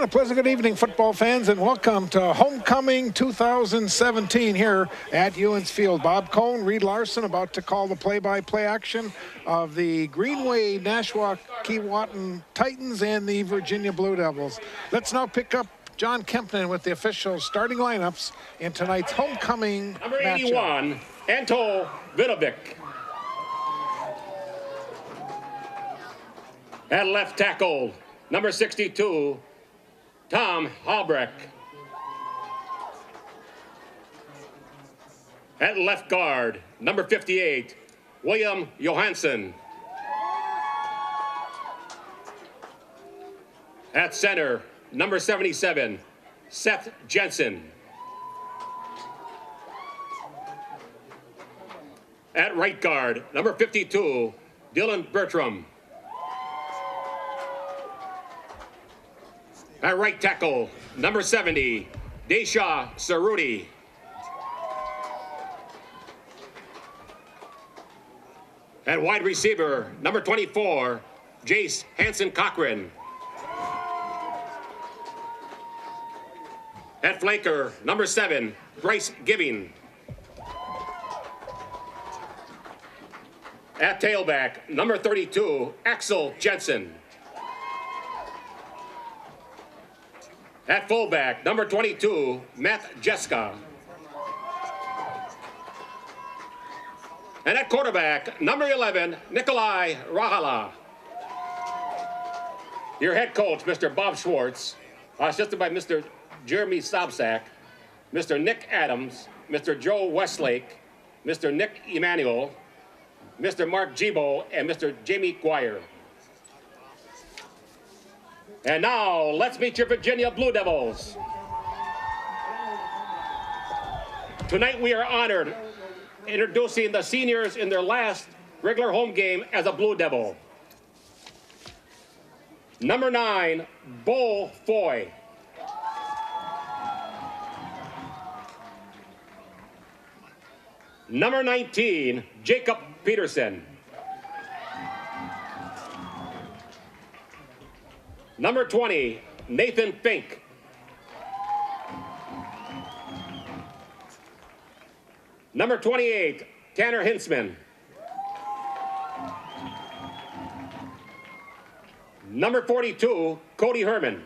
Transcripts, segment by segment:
a pleasant good evening, football fans, and welcome to Homecoming 2017 here at Ewens Field. Bob Cohn, Reed Larson about to call the play-by-play action of the Greenway Nashua Keewatin Titans and the Virginia Blue Devils. Let's now pick up John Kempner with the official starting lineups in tonight's Homecoming Number matchup. 81, Anto Vidovic. At left tackle, number 62, Tom Halbrecht. At left guard, number 58, William Johansson. At center, number 77, Seth Jensen. At right guard, number 52, Dylan Bertram. At right tackle, number 70, Desha Cerruti. At wide receiver, number 24, Jace Hansen-Cochran. At flanker, number 7, Bryce Giving. At tailback, number 32, Axel Jensen. At fullback, number 22, Matt Jeska. And at quarterback, number 11, Nikolai Rahala. Your head coach, Mr. Bob Schwartz, assisted by Mr. Jeremy Sobsack, Mr. Nick Adams, Mr. Joe Westlake, Mr. Nick Emanuel, Mr. Mark Gibo, and Mr. Jamie Guire. And now, let's meet your Virginia Blue Devils. Tonight we are honored introducing the seniors in their last regular home game as a Blue Devil. Number 9, Bo Foy. Number 19, Jacob Peterson. Number 20, Nathan Fink. Number 28, Tanner Hinsman. Number 42, Cody Herman.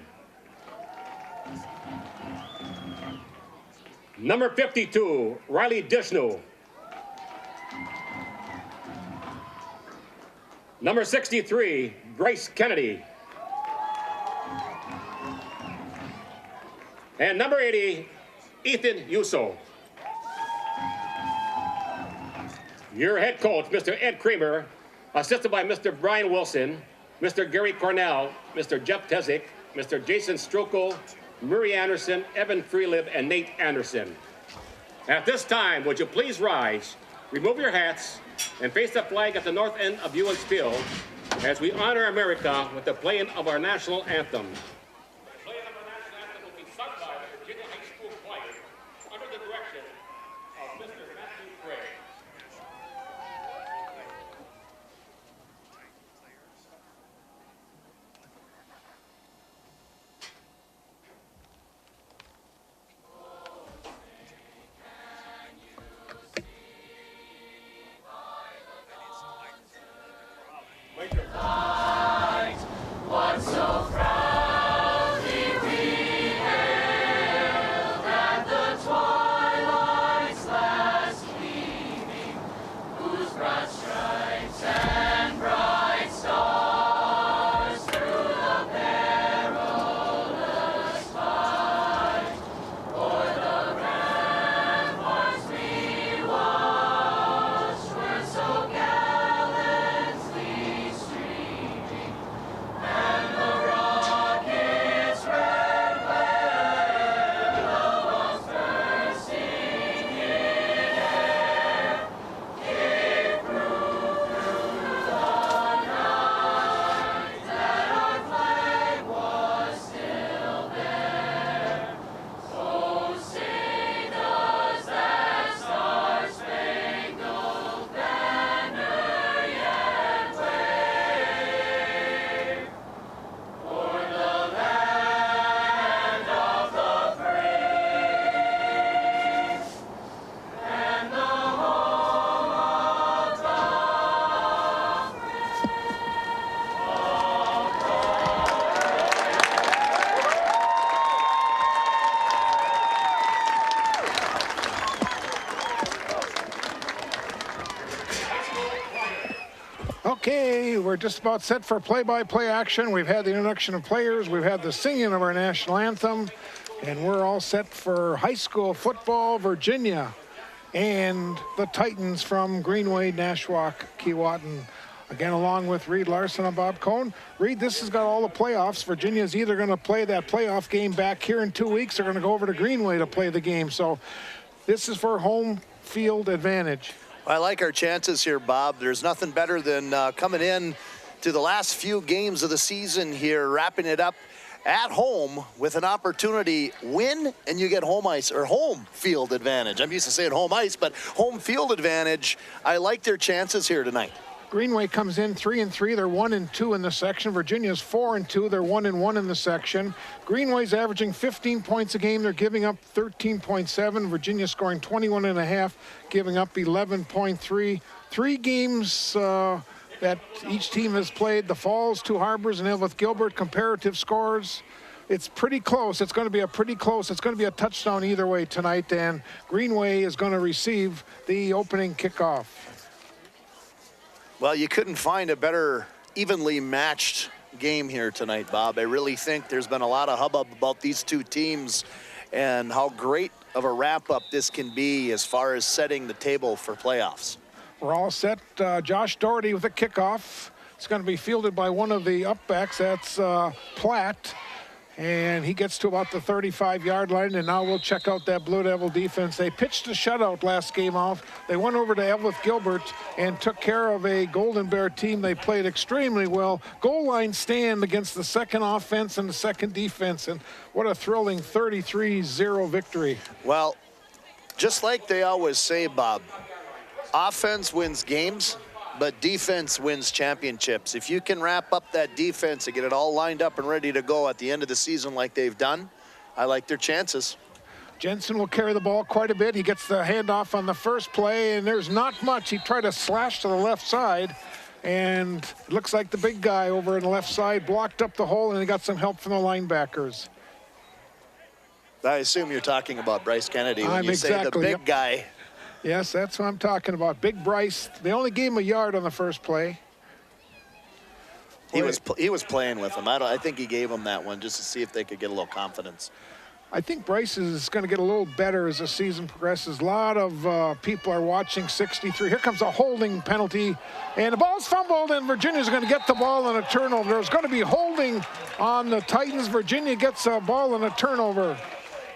Number 52, Riley Dishnu. Number 63, Bryce Kennedy. And number 80, Ethan Yuso. Your head coach, Mr. Ed Creamer, assisted by Mr. Brian Wilson, Mr. Gary Cornell, Mr. Jeff Tezik, Mr. Jason Strukel, Murray Anderson, Evan Freelib, and Nate Anderson. At this time, would you please rise, remove your hats, and face the flag at the north end of Ewens Field as we honor America with the playing of our national anthem. What's so proud? Okay, we're just about set for play-by-play action. We've had the introduction of players, we've had the singing of our national anthem, and we're all set for high school football, Virginia, and the Titans from Greenway, Nashwauk, Keewatin. Again, along with Reed Larson and Bob Cohn. Reed, this has got all the playoffs. Virginia's either going to play that playoff game back here in 2 weeks or going to go over to Greenway to play the game. So this is for home field advantage. I like our chances here, Bob. There's nothing better than coming in to the last few games of the season here, wrapping it up at home with an opportunity win, and you get home ice or home field advantage. I'm used to saying home ice, but home field advantage. I like their chances here tonight. Greenway comes in 3-3. They're 1-2 in the section. Virginia's 4-2. They're 1-1 in the section. Greenway's averaging 15 points a game. They're giving up 13.7. Virginia scoring 21.5, giving up 11.3. 3 games that each team has played. The Falls, 2 Harbors, and Elwood Gilbert. Comparative scores. It's pretty close. It's going to be It's going to be a touchdown either way tonight. And Greenway is going to receive the opening kickoff. Well, you couldn't find a better evenly matched game here tonight, Bob. I really think there's been a lot of hubbub about these two teams and how great of a wrap-up this can be as far as setting the table for playoffs. We're all set. Josh Doherty with a kickoff. It's going to be fielded by one of the upbacks. That's Platt. And he gets to about the 35-yard line, and now we'll check out that Blue Devil defense. They pitched a shutout last game out. They went over to Elwood Gilbert and took care of a Golden Bear team. They played extremely well. Goal line stand against the second offense and the second defense, and what a thrilling 33-0 victory. Well, just like they always say, Bob, offense wins games, but defense wins championships. If you can wrap up that defense and get it all lined up and ready to go at the end of the season like they've done, I like their chances. Jensen will carry the ball quite a bit. He gets the handoff on the first play, and there's not much. He tried to slash to the left side, and it looks like the big guy over on the left side blocked up the hole, and he got some help from the linebackers. I assume you're talking about Bryce Kennedy when you say the big guy. Yes, that's what I'm talking about. Big Bryce. They only gave him a yard on the first play. He was playing with him. I think he gave him that one just to see if they could get a little confidence. I think Bryce is going to get a little better as the season progresses. A lot of people are watching 63. Here comes a holding penalty, and the ball's fumbled, and Virginia's going to get the ball on a turnover. There's going to be holding on the Titans. Virginia gets a ball and a turnover.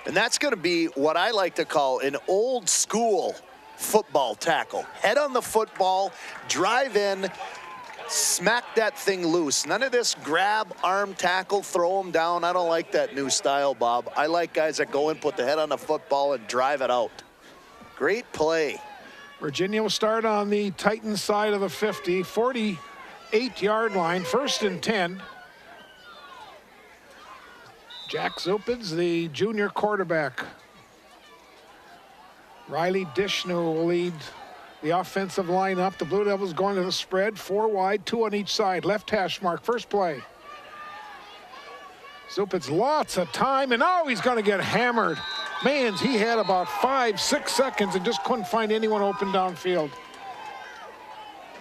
And that's going to be what I like to call an old school football tackle. Head on the football, drive in, smack that thing loose. None of this grab, arm tackle, throw them down. I don't like that new style, Bob. I like guys that go in, put the head on the football, and drive it out. Great play. Virginia will start on the Titans side of the 50, 48-yard line, 1st and 10. Jack Zupids, the junior quarterback. Riley Dishnu will lead the offensive line up. The Blue Devils going to the spread, 4 wide, 2 on each side. Left hash mark, first play. Zupids lots of time, and now he's going to get hammered. Man, he had about 5-6 seconds and just couldn't find anyone open downfield.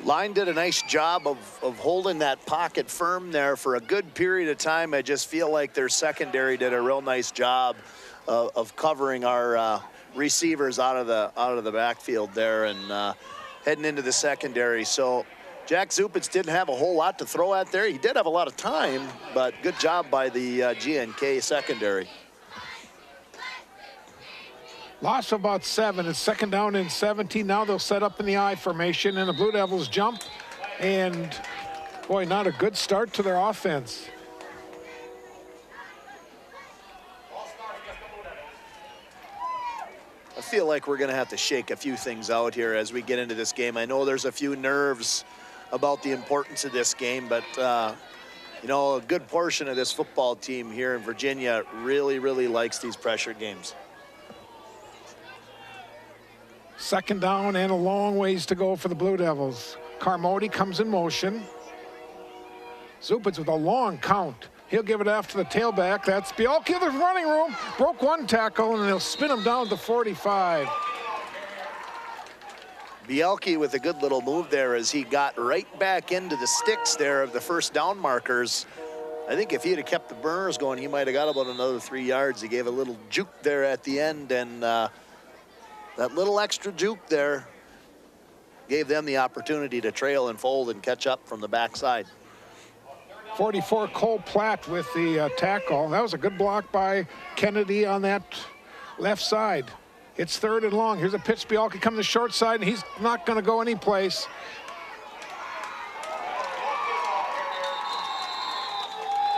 Line did a nice job of holding that pocket firm there for a good period of time. I just feel like their secondary did a real nice job of covering our receivers out of the backfield there and heading into the secondary. So Jack Zupids didn't have a whole lot to throw at there. He did have a lot of time, but good job by the GNK secondary. Loss of about 7. It's 2nd down and 17. Now they'll set up in the I formation, and the Blue Devils jump. And, boy, not a good start to their offense. I feel like we're going to have to shake a few things out here as we get into this game. I know there's a few nerves about the importance of this game, but, you know, a good portion of this football team here in Virginia really, really likes these pressure games. 2nd down and a long ways to go for the Blue Devils. Carmody comes in motion. Zupids with a long count. He'll give it after the tailback. That's Bielke, the running room. Broke one tackle, and they'll spin him down to 45. Bielke with a good little move there as he got right back into the sticks there of the first down markers. I think if he had kept the burners going, he might have got about another 3 yards. He gave a little juke there at the end, and that little extra juke there gave them the opportunity to trail and fold and catch up from the backside. 44 Cole Platt with the tackle. That was a good block by Kennedy on that left side. It's 3rd and long. Here's a pitch. Bielke coming to the short side, and he's not going to go anyplace.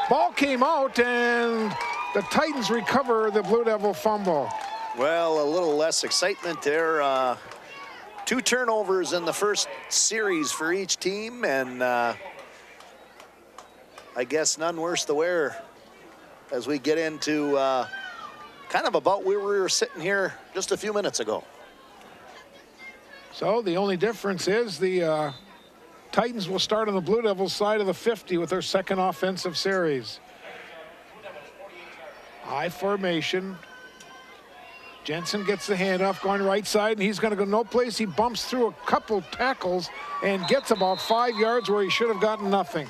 Ball came out, and the Titans recover the Blue Devil fumble. Well, a little less excitement there. 2 turnovers in the first series for each team, and I guess none worse the wear as we get into kind of about where we were sitting here just a few minutes ago. So the only difference is the Titans will start on the Blue Devils side of the 50 with their second offensive series. I formation. Jensen gets the handoff going right side, and he's going to go no place. He bumps through a couple tackles and gets about 5 yards where he should have gotten nothing.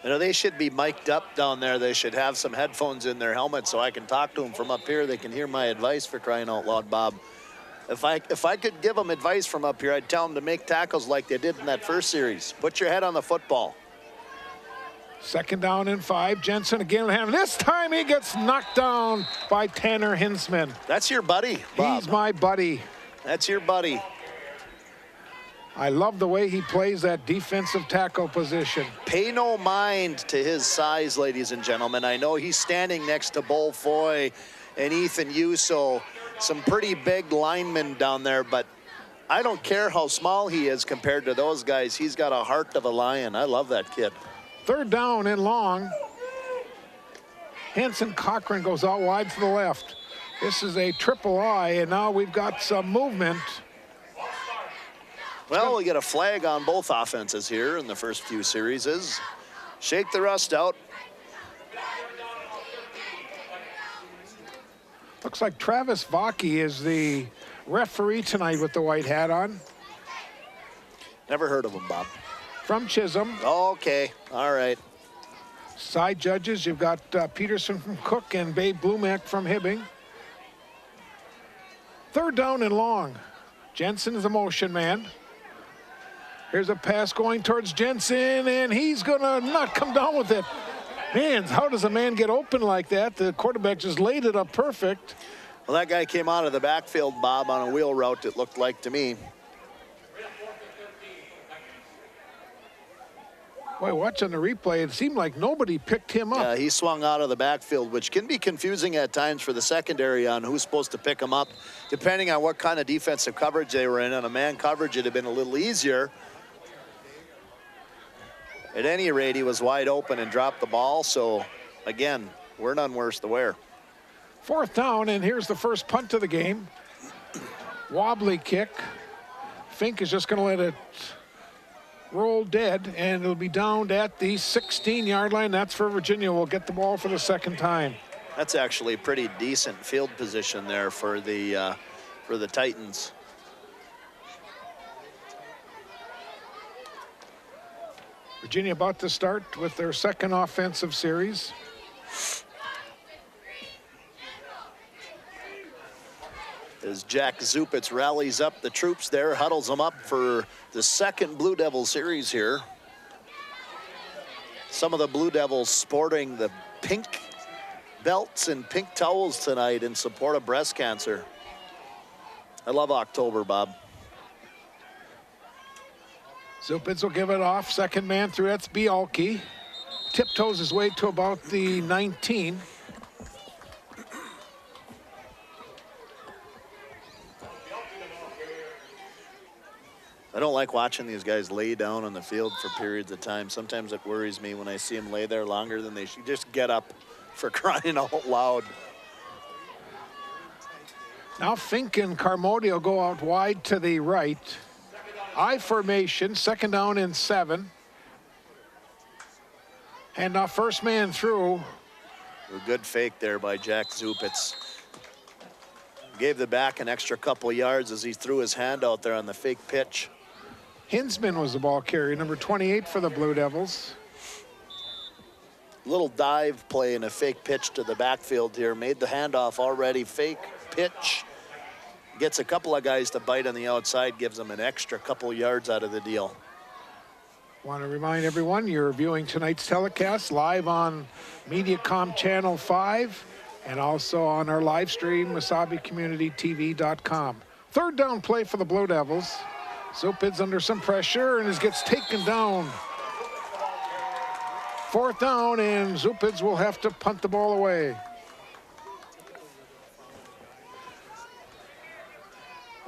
You know, they should be mic'd up down there. They should have some headphones in their helmet so I can talk to them from up here. They can hear my advice, for crying out loud, Bob. If I could give them advice from up here, I'd tell them to make tackles like they did in that first series. Put your head on the football. 2nd down and 5. Jensen again with him. This time he gets knocked down by Tanner Hinsman. That's your buddy, Bob. He's my buddy. That's your buddy. I love the way he plays that defensive tackle position. Pay no mind to his size, ladies and gentlemen. I know he's standing next to Bull Foy and Ethan Yuso, some pretty big linemen down there, but I don't care how small he is compared to those guys. He's got a heart of a lion. I love that kid. 3rd down and long. Hanson Cochran goes out wide to the left. This is a triple I, and now we've got some movement. Well, we get a flag on both offenses here in the first few series. Shake the rust out. Looks like Travis Vaki is the referee tonight with the white hat on. Never heard of him, Bob. From Chisholm. Okay, all right. Side judges, you've got Peterson from Cook and Babe Blumack from Hibbing. 3rd down and long. Jensen is a motion man. Here's a pass going towards Jensen, and he's going to not come down with it. Man, how does a man get open like that? The quarterback just laid it up perfect. Well, that guy came out of the backfield, Bob, on a wheel route, it looked like to me. Boy, watching the replay, it seemed like nobody picked him up. Yeah, he swung out of the backfield, which can be confusing at times for the secondary on who's supposed to pick him up, depending on what kind of defensive coverage they were in. On a man coverage, it'd have been a little easier. At any rate, he was wide open and dropped the ball. So, again, we're none worse the wear. 4th down, and here's the first punt of the game. Wobbly kick. Fink is just going to let it roll dead, and it'll be downed at the 16-yard line. That's for Virginia. We'll get the ball for the 2nd time. That's actually pretty decent field position there for the Titans. Virginia about to start with their second offensive series. As Jack Zupitz rallies up the troops there, huddles them up for the second Blue Devil series here. Some of the Blue Devils sporting the pink belts and pink towels tonight in support of breast cancer. I love October, Bob. Zupitz will give it off. Second man through. That's Bielke. Tiptoes his way to about the 19. I don't like watching these guys lay down on the field for periods of time. Sometimes it worries me when I see them lay there longer than they should. Just get up, for crying out loud. Now Fink and Carmody will go out wide to the right. I formation, 2nd down and 7. And now first man through. A good fake there by Jack Zupitz. Gave the back an extra couple yards as he threw his hand out there on the fake pitch. Hinsman was the ball carrier, number 28 for the Blue Devils. Little dive play and a fake pitch to the backfield here. Made the handoff already. Fake pitch. Gets a couple of guys to bite on the outside. Gives them an extra couple yards out of the deal. Want to remind everyone you're viewing tonight's telecast live on Mediacom Channel 5 and also on our live stream, WasabiCommunityTV.com. Third down play for the Blue Devils. Zupid's under some pressure and gets taken down. Fourth down, and Zupids will have to punt the ball away.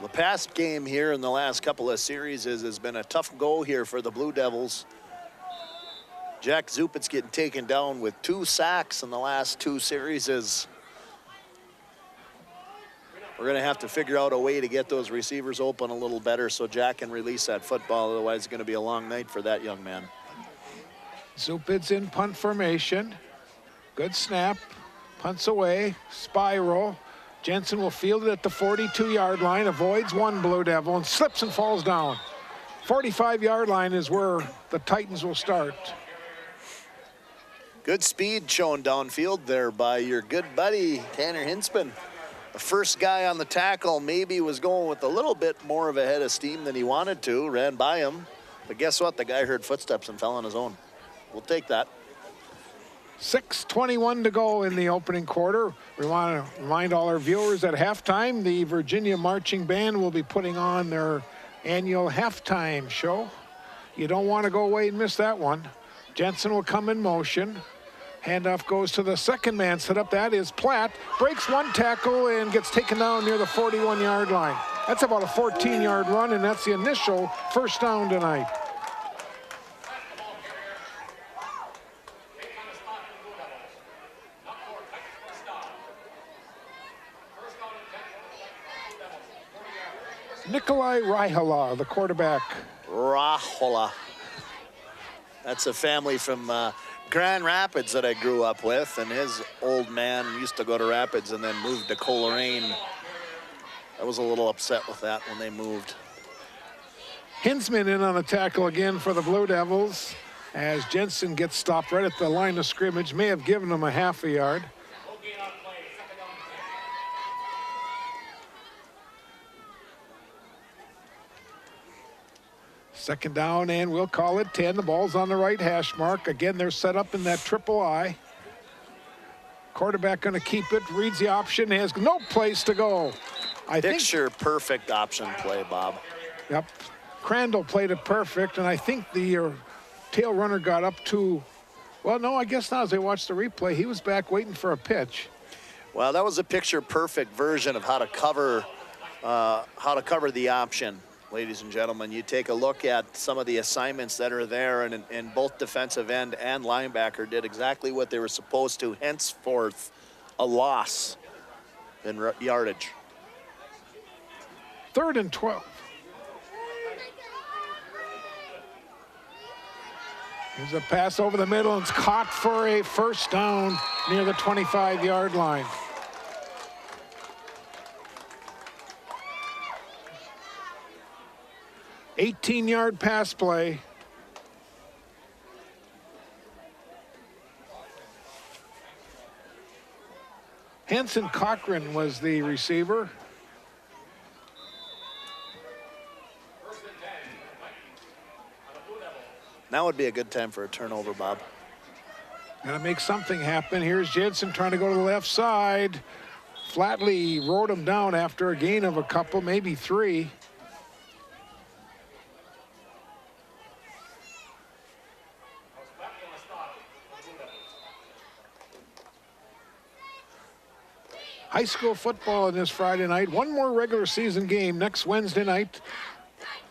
The past game here in the last couple of series has been a tough go here for the Blue Devils. Jack Zupit's getting taken down with 2 sacks in the last 2 series. We're going to have to figure out a way to get those receivers open a little better so Jack can release that football. Otherwise, it's going to be a long night for that young man. Zupid's in punt formation. Good snap. Punts away. Spiral. Jensen will field it at the 42-yard line, avoids one Blue Devil, and slips and falls down. 45-yard line is where the Titans will start. Good speed shown downfield there by your good buddy, Tanner Hinsman. The first guy on the tackle maybe was going with a little bit more of a head of steam than he wanted to, ran by him. But guess what? The guy heard footsteps and fell on his own. We'll take that. 6:21 to go in the opening quarter. We want to remind all our viewers at halftime, the Virginia Marching Band will be putting on their annual halftime show. You don't want to go away and miss that one. Jensen will come in motion. Handoff goes to the second man set up. That is Platt. Breaks one tackle and gets taken down near the 41-yard line. That's about a 14-yard run, and that's the initial first down tonight. Nikolai Raihala, the quarterback. Rahola. That's a family from Grand Rapids that I grew up with, and his old man used to go to Rapids and then moved to Coleraine. I was a little upset with that when they moved. Hinsman in on the tackle again for the Blue Devils as Jensen gets stopped right at the line of scrimmage. May have given him a half a yard. Second down, and we'll call it 10. The ball's on the right hash mark. Again, they're set up in that triple I. Quarterback going to keep it, reads the option, has no place to go. Picture perfect option play, Bob. Yep. Crandall played it perfect, and I think the tail runner got up to, well, no, I guess not. As they watched the replay, he was back waiting for a pitch. Well, that was a picture perfect version of how to cover the option. Ladies and gentlemen, you take a look at some of the assignments that are there, and both defensive end and linebacker did exactly what they were supposed to, henceforth a loss in yardage. 3rd and 12. Here's a pass over the middle, and it's caught for a first down near the 25-yard line. $18-yard pass play. Hanson Cochran was the receiver. Now would be a good time for a turnover, Bob. Gotta make something happen. Here's Jensen trying to go to the left side. Flatley rode him down after a gain of a couple, maybe 3. High school football on this Friday night. One more regular season game next Wednesday night.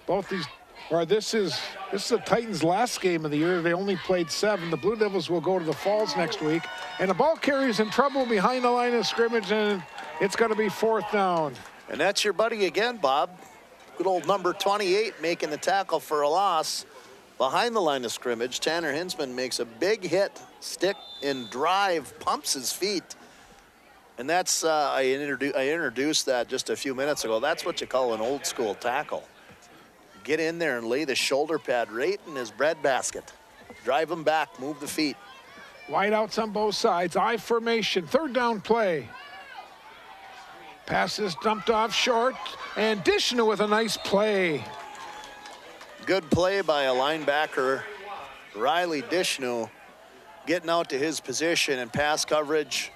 Both these, or this is the Titans' last game of the year. They only played 7. The Blue Devils will go to the Falls next week. And the ball carrier's in trouble behind the line of scrimmage, and it's going to be 4th down. And that's your buddy again, Bob. Good old number 28 making the tackle for a loss. Behind the line of scrimmage, Tanner Hinsman makes a big hit, stick and drive, pumps his feet. And that's, I introduced that just a few minutes ago. That's what you call an old school tackle. Get in there and lay the shoulder pad right in his breadbasket. Drive him back, move the feet. Wide outs on both sides, I formation, third down play. Pass is dumped off short, and Dishna with a nice play. Good play by a linebacker, Riley Dishnu, getting out to his position and pass coverage.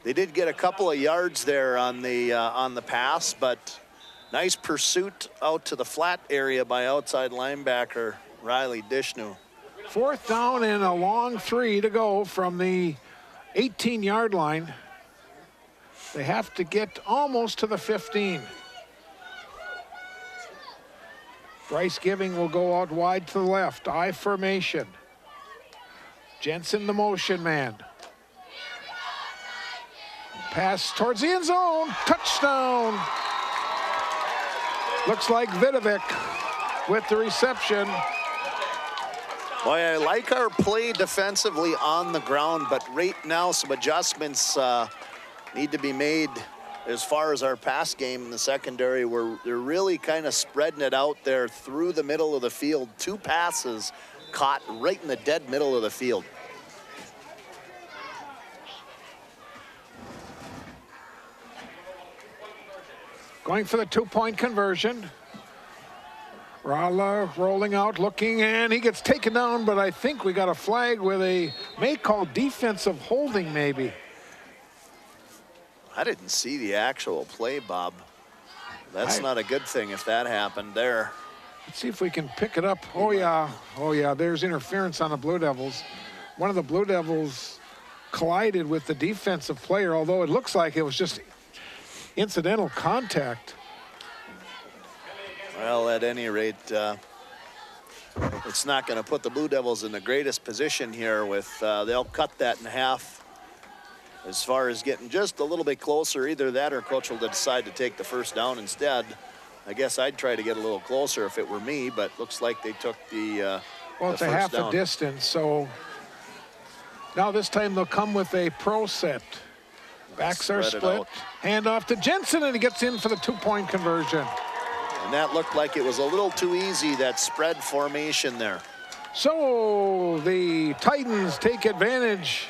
They did get a couple of yards there on the pass, but nice pursuit out to the flat area by outside linebacker Riley Dishnu. Fourth down and a long 3 to go from the 18-yard line. They have to get almost to the 15. Bryce Giving will go out wide to the left. I formation. Jensen the motion man. Pass towards the end zone. Touchdown. Looks like Vidovic with the reception. Boy, I like our play defensively on the ground, but right now some adjustments need to be made as far as our pass game in the secondary, where they're really kind of spreading it out there through the middle of the field. 2 passes caught right in the dead middle of the field. Going for the 2-point conversion. Rala rolling out, looking, and he gets taken down, but I think we got a flag with a may call defensive holding maybe. I didn't see the actual play, Bob. That's not a good thing if that happened there. Let's see if we can pick it up. Oh yeah, there's interference on the Blue Devils. One of the Blue Devils collided with the defensive player, although it looks like it was just incidental contact. Well, at any rate, it's not going to put the Blue Devils in the greatest position here with, they'll cut that in half. As far as getting just a little bit closer, either that or Coach will decide to take the first down instead. I guess I'd try to get a little closer if it were me, but looks like they took the well, it's a half down. A distance, so now this time they'll come with a pro set. Backs are split. Hand off to Jensen, and he gets in for the 2-point conversion. And that looked like it was a little too easy, that spread formation there. So the Titans take advantage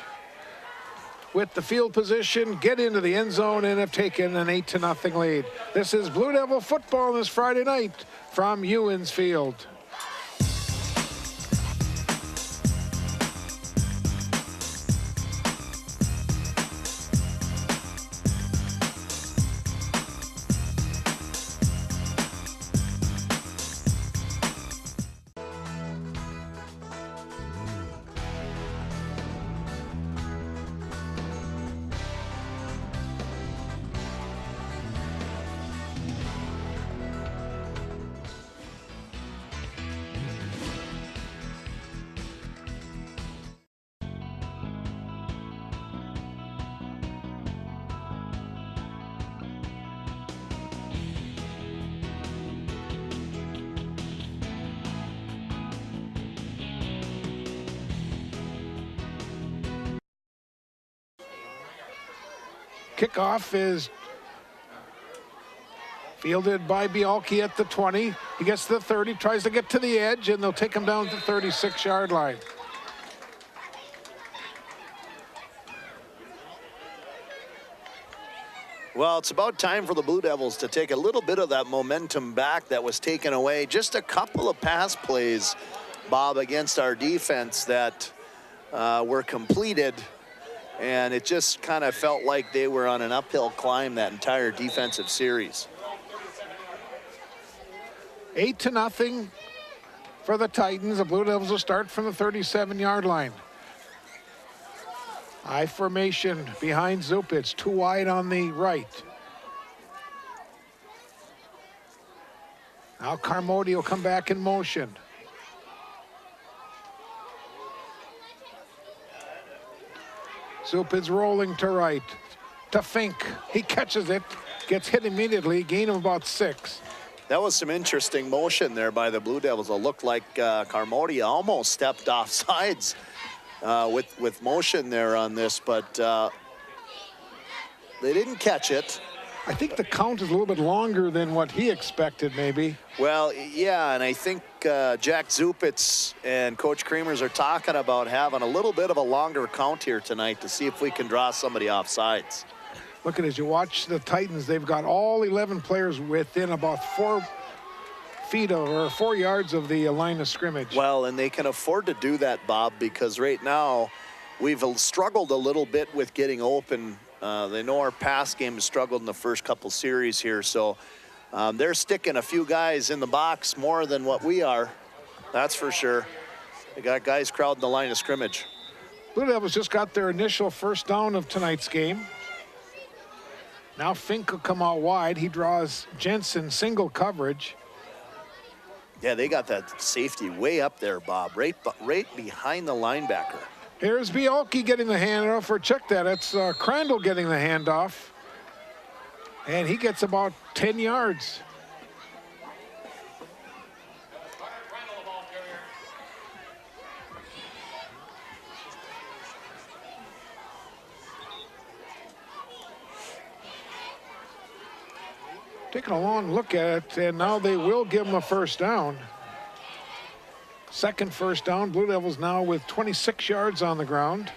with the field position, get into the end zone, and have taken an 8-0 lead. This is Blue Devil football this Friday night from Ewens Field. Kickoff is fielded by Bialki at the 20. He gets to the 30, tries to get to the edge, and they'll take him down to the 36-yard line. Well, it's about time for the Blue Devils to take a little bit of that momentum back that was taken away. Just a couple of pass plays, Bob, against our defense that were completed, and it just kind of felt like they were on an uphill climb that entire defensive series. 8-0 for the Titans. The Blue Devils will start from the 37-yard line. I formation behind Zupich, 2 wide on the right. Now Carmody will come back in motion. Zupich rolling to right, to Fink. He catches it, gets hit immediately, gain of about 6. That was some interesting motion there by the Blue Devils. It looked like Carmody almost stepped off sides with motion there on this, but They didn't catch it. I think the count is a little bit longer than what he expected, maybe. Well, yeah, and I think Jack Zupitz and Coach Creamers are talking about having a little bit of a longer count here tonight to see if we can draw somebody off sides. Look at, as you watch the Titans, they've got all 11 players within about 4 feet or 4 yards of the line of scrimmage. Well, and they can afford to do that, Bob, because right now we've struggled a little bit with getting open. They know our pass game has struggled in the first couple series here, so they're sticking a few guys in the box more than what we are. That's for sure. They got guys crowding the line of scrimmage. Blue Devils just got their initial first down of tonight's game. Now Fink will come out wide. He draws Jensen single coverage. Yeah, they got that safety way up there, Bob, right behind the linebacker. Here's Bielke getting the handoff, or check that, it's Crandall getting the handoff. And he gets about 10 yards. Taking a long look at it, and now they will give him a first down. Second first down. Blue Devils now with 26 yards on the ground.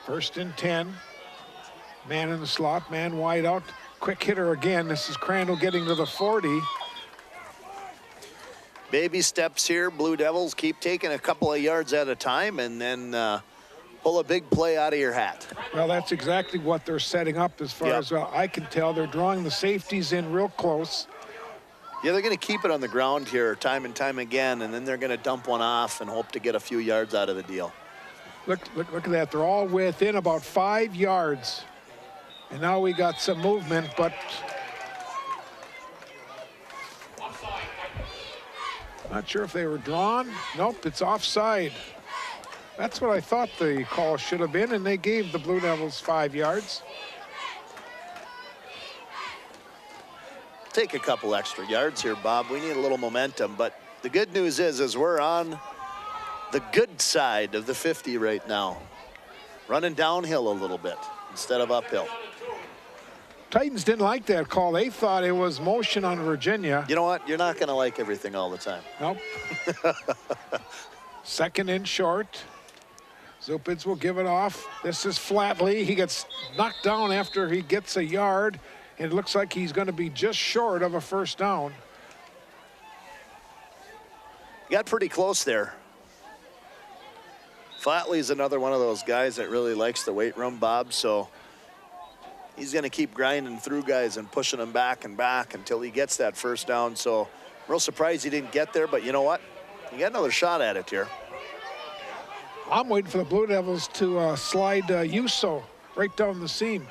First and 10. Man in the slot, man wide out. Quick hitter again. This is Crandall getting to the 40. Baby steps here. Blue Devils keep taking a couple of yards at a time and then pull a big play out of your hat. Well, that's exactly what they're setting up as far as I can tell. They're drawing the safeties in real close. Yeah, they're going to keep it on the ground here time and time again, and then they're going to dump one off and hope to get a few yards out of the deal. Look at that. They're all within about 5 yards. And now we got some movement, but not sure if they were drawn. Nope, it's offside. That's what I thought the call should have been, and they gave the Blue Devils 5 yards. Take a couple extra yards here, Bob. We need a little momentum, but the good news is we're on the good side of the 50 right now. Running downhill a little bit instead of uphill. Titans didn't like that call. They thought it was motion on Virginia. You know what? You're not going to like everything all the time. Nope. Second and short. Zupitz will give it off. This is Flatley. He gets knocked down after he gets a yard. It looks like he's going to be just short of a first down. Got pretty close there. Flatley's another one of those guys that really likes the weight room, Bob, so he's going to keep grinding through guys and pushing them back and back until he gets that first down. So real surprised he didn't get there, but you know what? You got another shot at it here. I'm waiting for the Blue Devils to slide Yuso right down the seam.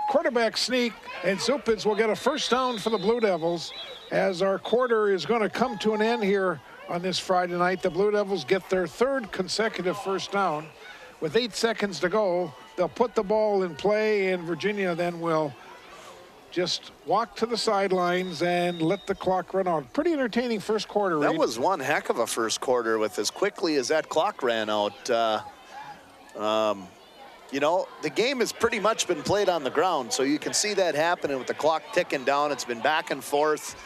Quarterback sneak, and Zupitz will get a first down for the Blue Devils as our quarter is going to come to an end here on this Friday night. The Blue Devils get their third consecutive first down. With 8 seconds to go, they'll put the ball in play, and Virginia then will just walk to the sidelines and let the clock run out. Pretty entertaining first quarter. That Reed. was one heck of a first quarter with as quickly as that clock ran out. You know, the game has pretty much been played on the ground, so you can see that happening with the clock ticking down. It's been back and forth.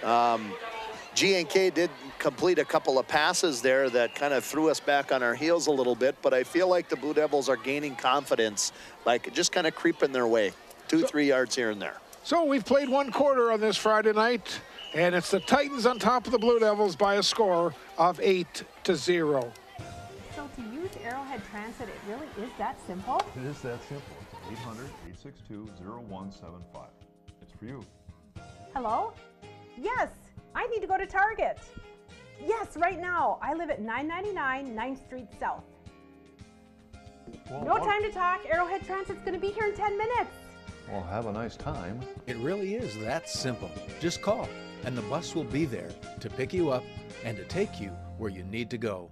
GNK did complete a couple of passes there that kind of threw us back on our heels a little bit, but I feel like the Blue Devils are gaining confidence, like just kind of creeping their way, 2-3 yards here and there. So we've played one quarter on this Friday night, and it's the Titans on top of the Blue Devils by a score of 8-0. So to use Arrowhead Transit, it really is that simple? It is that simple. It's 800-862-0175. It's for you. Hello? Yes, I need to go to Target. Yes, right now. I live at 999 9th Street South. Well, No time to talk. Arrowhead Transit's going to be here in 10 minutes. Well, have a nice time. It really is that simple. Just call, and the bus will be there to pick you up and to take you where you need to go.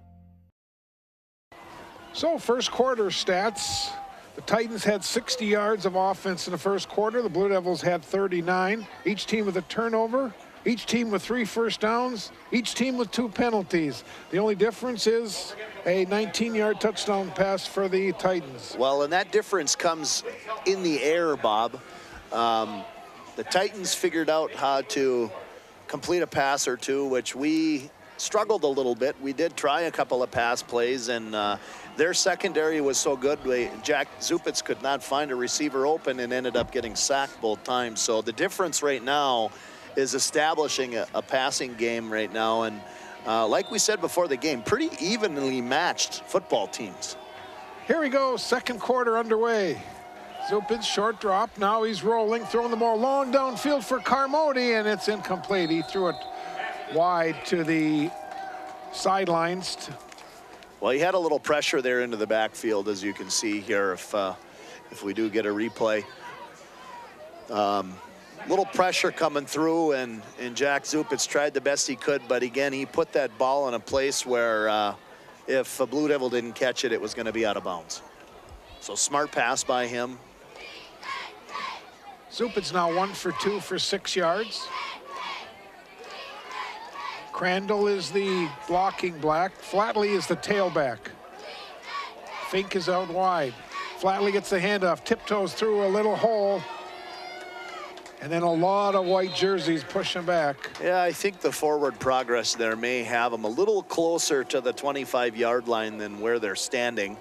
So first quarter stats. The Titans had 60 yards of offense in the first quarter. The Blue Devils had 39. Each team with a turnover. Each team with 3 first downs, each team with 2 penalties. The only difference is a 19-yard touchdown pass for the Titans. Well, and that difference comes in the air, Bob. The Titans figured out how to complete a pass or two, which we struggled a little bit. We did try a couple of pass plays, and their secondary was so good. Jack Zupitz could not find a receiver open and ended up getting sacked both times. So the difference right now is establishing a passing game right now. And like we said before the game, pretty evenly matched football teams. Here we go, second quarter underway. Zupin's short drop, now he's rolling, throwing the ball long downfield for Carmody, and it's incomplete. He threw it wide to the sidelines. Well, he had a little pressure there into the backfield, as you can see here, if we do get a replay. Little pressure coming through, and Jack Zupitz tried the best he could, but again, he put that ball in a place where if a Blue Devil didn't catch it, it was going to be out of bounds. So smart pass by him. Zupitz now 1 for 2 for 6 yards. Crandall is the blocking black. Flatley is the tailback. Fink is out wide. Flatley gets the handoff, tiptoes through a little hole. And then a lot of white jerseys pushing back. Yeah, I think the forward progress there may have them a little closer to the 25-yard line than where they're standing.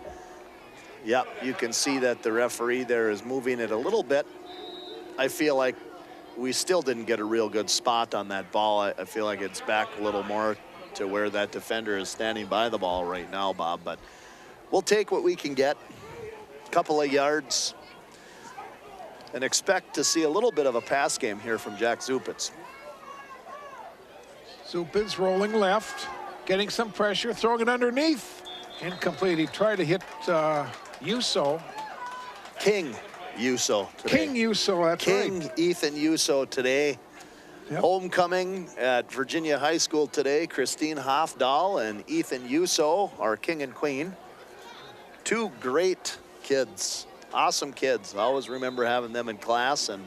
Yep, you can see that the referee there is moving it a little bit. I feel like we still didn't get a real good spot on that ball. I feel like it's back a little more to where that defender is standing by the ball right now, Bob. But we'll take what we can get. A couple of yards. And expect to see a little bit of a pass game here from Jack Zupitz. Zupitz rolling left, getting some pressure, throwing it underneath. Incomplete. He tried to hit Uso. King Uso today. King Uso, that's King right. Ethan Uso today. Yep. Homecoming at Virginia High School today. Christine Hofdahl and Ethan Uso, our king and queen. 2 great kids. Awesome kids. I always remember having them in class, and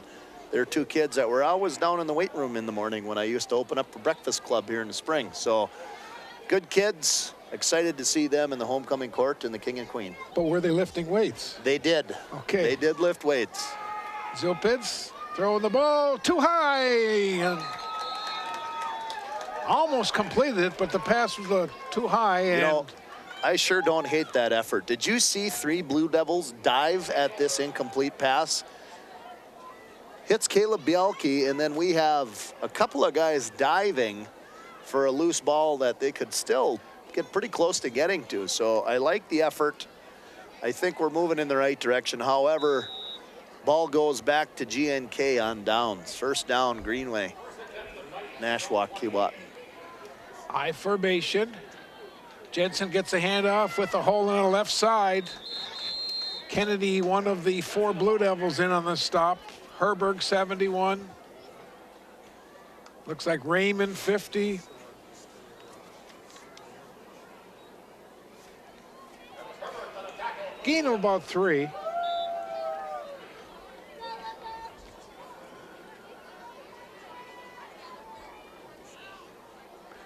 they're 2 kids that were always down in the weight room in the morning when I used to open up a breakfast club here in the spring. So good kids. Excited to see them in the homecoming court and the king and queen. But were they lifting weights? They did. Okay. They did lift weights. Zupitz throwing the ball too high. And almost completed it, but the pass was too high. And You know, I sure don't hate that effort. Did you see 3 Blue Devils dive at this incomplete pass? Hits Caleb Bielke, and then we have a couple of guys diving for a loose ball that they could still get pretty close to getting to. So I like the effort. I think we're moving in the right direction. However, ball goes back to GNK on downs. First down, Greenway. Nashwauk, Keewatin. I formation. Jensen gets a handoff with a hole in the left side. Kennedy, one of the 4 Blue Devils in on the stop. Herberg, 71. Looks like Raymond, 50. Gain of about 3.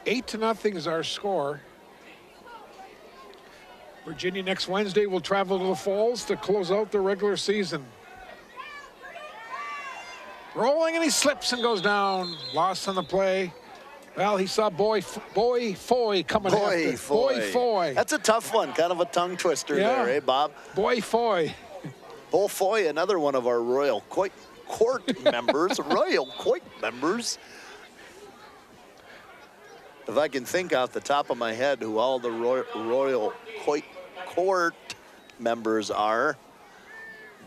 Eight to nothing is our score. Virginia next Wednesday will travel to the Falls to close out the regular season. Rolling, and he slips and goes down. Lost on the play. Well, he saw Boy Foy coming after. Boy Foy. That's a tough one. Kind of a tongue twister there, eh, Bob? Boy Foy. Bo Foy, another one of our Royal Court members. Royal Court members. If I can think off the top of my head who all the Royal Court members are.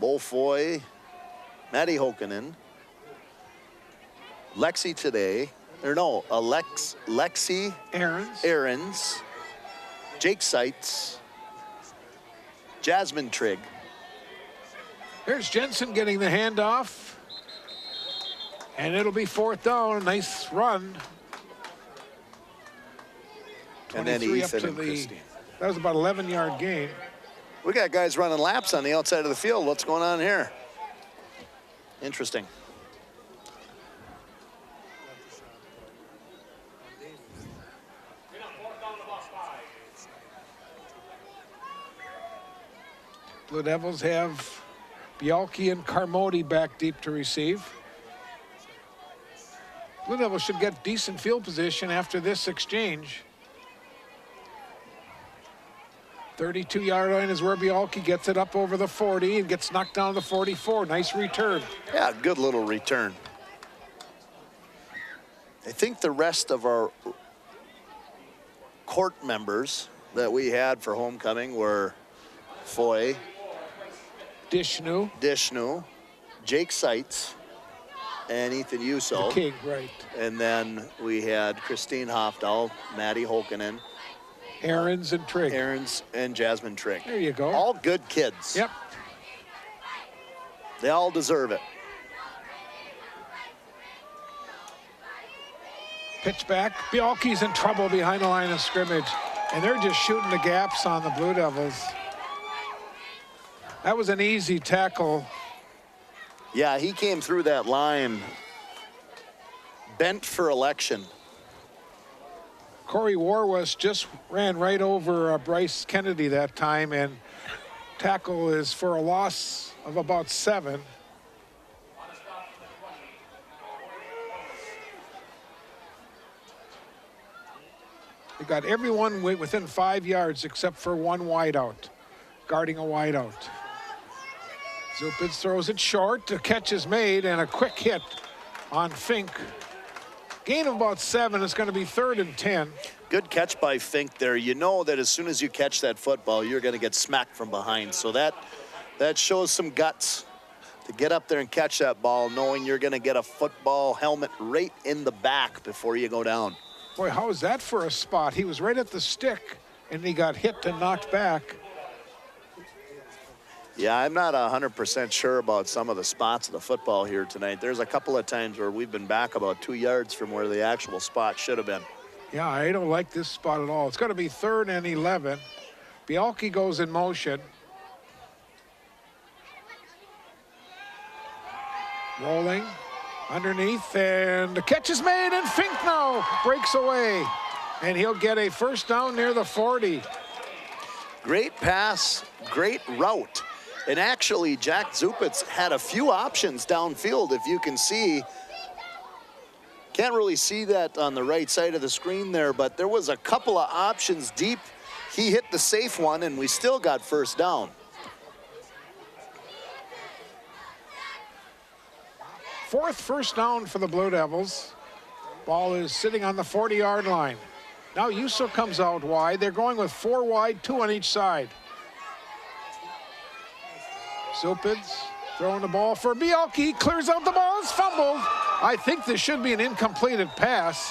Bo Foy, Maddie Hokanen, Lexi today. Or no, Lexi Aarons, Jake Seitz, Jasmine Trigg. Here's Jensen getting the handoff. And it'll be 4th down. A nice run. And then 23 up Ethan to and Christine. That was about 11-yard gain. We got guys running laps on the outside of the field. What's going on here? Interesting. Blue Devils have Bialke and Carmody back deep to receive. Blue Devils should get decent field position after this exchange. 32-yard line is where Bialke gets it up over the 40 and gets knocked down to the 44. Nice return. Yeah, good little return. I think the rest of our court members that we had for homecoming were Foy, Dishnu, Jake Seitz, and Ethan Uso. The king, right. And then we had Christine Hofdahl, Maddie Holkinen, Aarons and Trigg. Aarons and Jasmine Trigg. There you go. All good kids. Yep. They all deserve it. Pitch back. Bialke's in trouble behind the line of scrimmage. And they're just shooting the gaps on the Blue Devils. That was an easy tackle. Yeah, he came through that line bent for election. Corey Warwas just ran right over Bryce Kennedy that time, and tackle is for a loss of about 7. We got everyone within 5 yards except for one wideout, guarding a wideout. Zupitz throws it short. The catch is made, and a quick hit on Fink. Gain of about 7. It's going to be 3rd and 10. Good catch by Fink there. You know that as soon as you catch that football, you're going to get smacked from behind. So that shows some guts to get up there and catch that ball, knowing you're going to get a football helmet right in the back before you go down. Boy, how is that for a spot? He was right at the stick, and he got hit and knocked back. Yeah, I'm not 100% sure about some of the spots of the football here tonight. There's a couple of times where we've been back about 2 yards from where the actual spot should have been. Yeah, I don't like this spot at all. It's going to be 3rd and 11. Bialke goes in motion. Rolling underneath, and the catch is made, and Fink now breaks away. And he'll get a first down near the 40. Great pass, great route. And actually, Jack Zupitz had a few options downfield, if you can see. Can't really see that on the right side of the screen there, but there was a couple of options deep. He hit the safe one, and we still got first down. Fourth first down for the Blue Devils. Ball is sitting on the 40-yard line. Now Yuso comes out wide. They're going with 4 wide, 2 on each side. Zupitz throwing the ball for Bialke. Clears out the ball. It's fumbled. I think this should be an incompleted pass.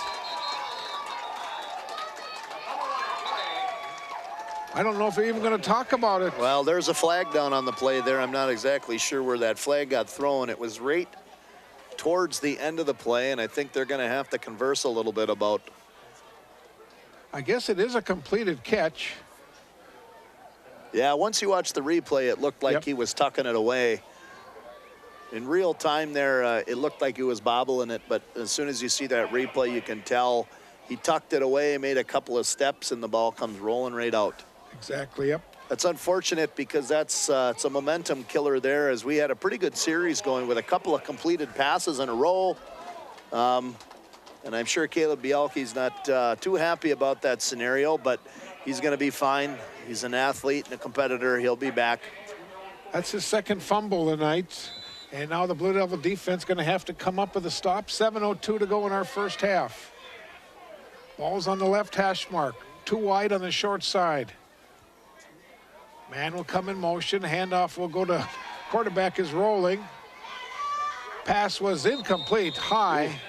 I don't know if we're even going to talk about it. Well, there's a flag down on the play there. I'm not exactly sure where that flag got thrown. It was right towards the end of the play, and I think they're going to have to converse a little bit about. I guess it is a completed catch. Yeah, once you watch the replay, it looked like he was tucking it away. In real time there, it looked like he was bobbling it, but as soon as you see that replay, you can tell he tucked it away, made a couple of steps, and the ball comes rolling right out. Exactly, yep. That's unfortunate because that's it's a momentum killer there, as we had a pretty good series going with a couple of completed passes in a row. And I'm sure Caleb Bialke's not too happy about that scenario, but he's going to be fine. He's an athlete and a competitor. He'll be back. That's his second fumble tonight. And now the Blue Devil defense going to have to come up with a stop. 7:02 to go in our first half. Ball's on the left hash mark. 2 wide on the short side. Man will come in motion. Handoff will go to quarterback is rolling. Pass was incomplete, high.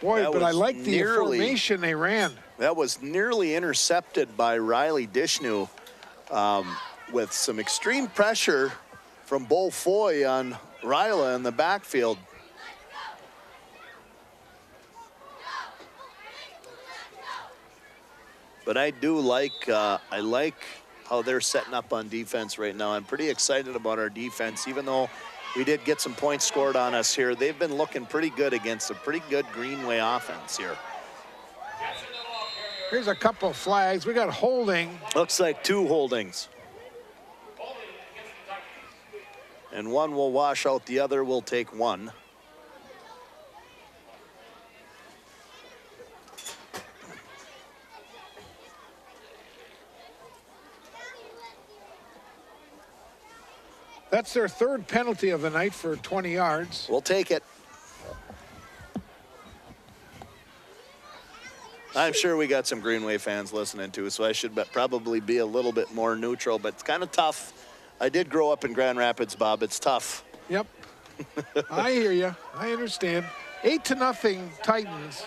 Boy, but I like the formation they ran. That was nearly intercepted by Riley Dishnu with some extreme pressure from Bo Foy on Ryla in the backfield. But I do like, I like how they're setting up on defense right now. I'm pretty excited about our defense, even though we did get some points scored on us here. They've been looking pretty good against a pretty good Greenway offense here. Here's a couple flags. We got holding. Looks like 2 holdings. and one will wash out the other. Will take one. That's their third penalty of the night for 20 yards. We'll take it. I'm sure we got some Greenway fans listening to, so I should probably be a little bit more neutral, but it's kind of tough. I did grow up in Grand Rapids, Bob. It's tough. Yep. I hear you. I understand. 8-0 Titans.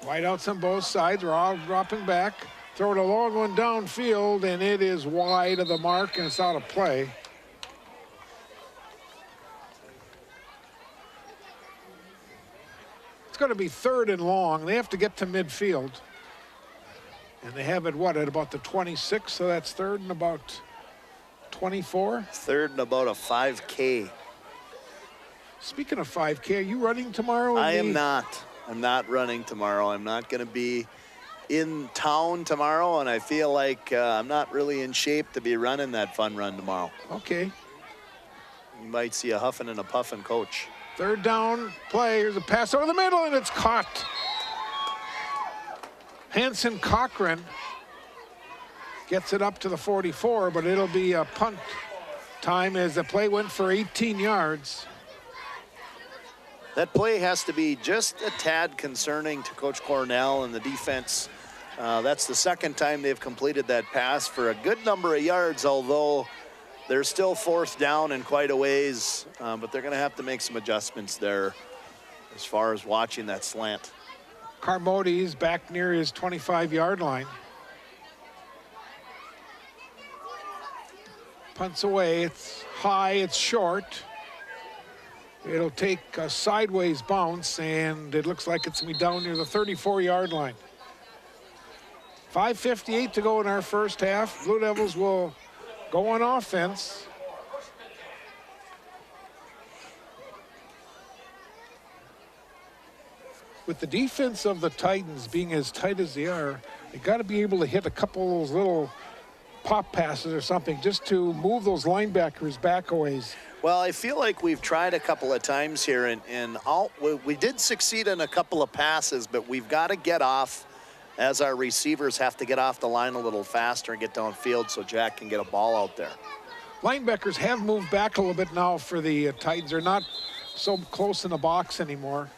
Wideouts on both sides. We're all dropping back. Throw a long one downfield, and it is wide of the mark, and it's out of play. It's going to be 3rd and long. They have to get to midfield. And they have it, what, at about the 26, so that's 3rd and about 24? 3rd and about a 5K. Speaking of 5K, are you running tomorrow? I am not. I'm not running tomorrow. I'm not going to be in town tomorrow, and I feel like I'm not really in shape to be running that fun run tomorrow. Okay. You might see a huffing and a puffing coach. 3rd down play. Here's a pass over the middle, and it's caught. Hanson Cochran gets it up to the 44, but it'll be a punt time as the play went for 18 yards. That play has to be just a tad concerning to Coach Cornell and the defense. That's the 2nd time they've completed that pass for a good number of yards, although they're still 4th down and quite a ways, but they're going to have to make some adjustments there as far as watching that slant. Carmody's back near his 25-yard line. Punts away. It's high, it's short. It'll take a sideways bounce, and it looks like it's going to be down near the 34-yard line. 5:58 to go in our first half. Blue Devils will go on offense. With the defense of the Titans being as tight as they are, they got to be able to hit a couple of those little pop passes or something just to move those linebackers back a ways. Well, I feel like we've tried a couple of times here, and we did succeed in a couple of passes, but we've got to get off as our receivers have to get off the line a little faster and get downfield so Jack can get a ball out there. Linebackers have moved back a little bit now for the Titans. They're not so close in the box anymore.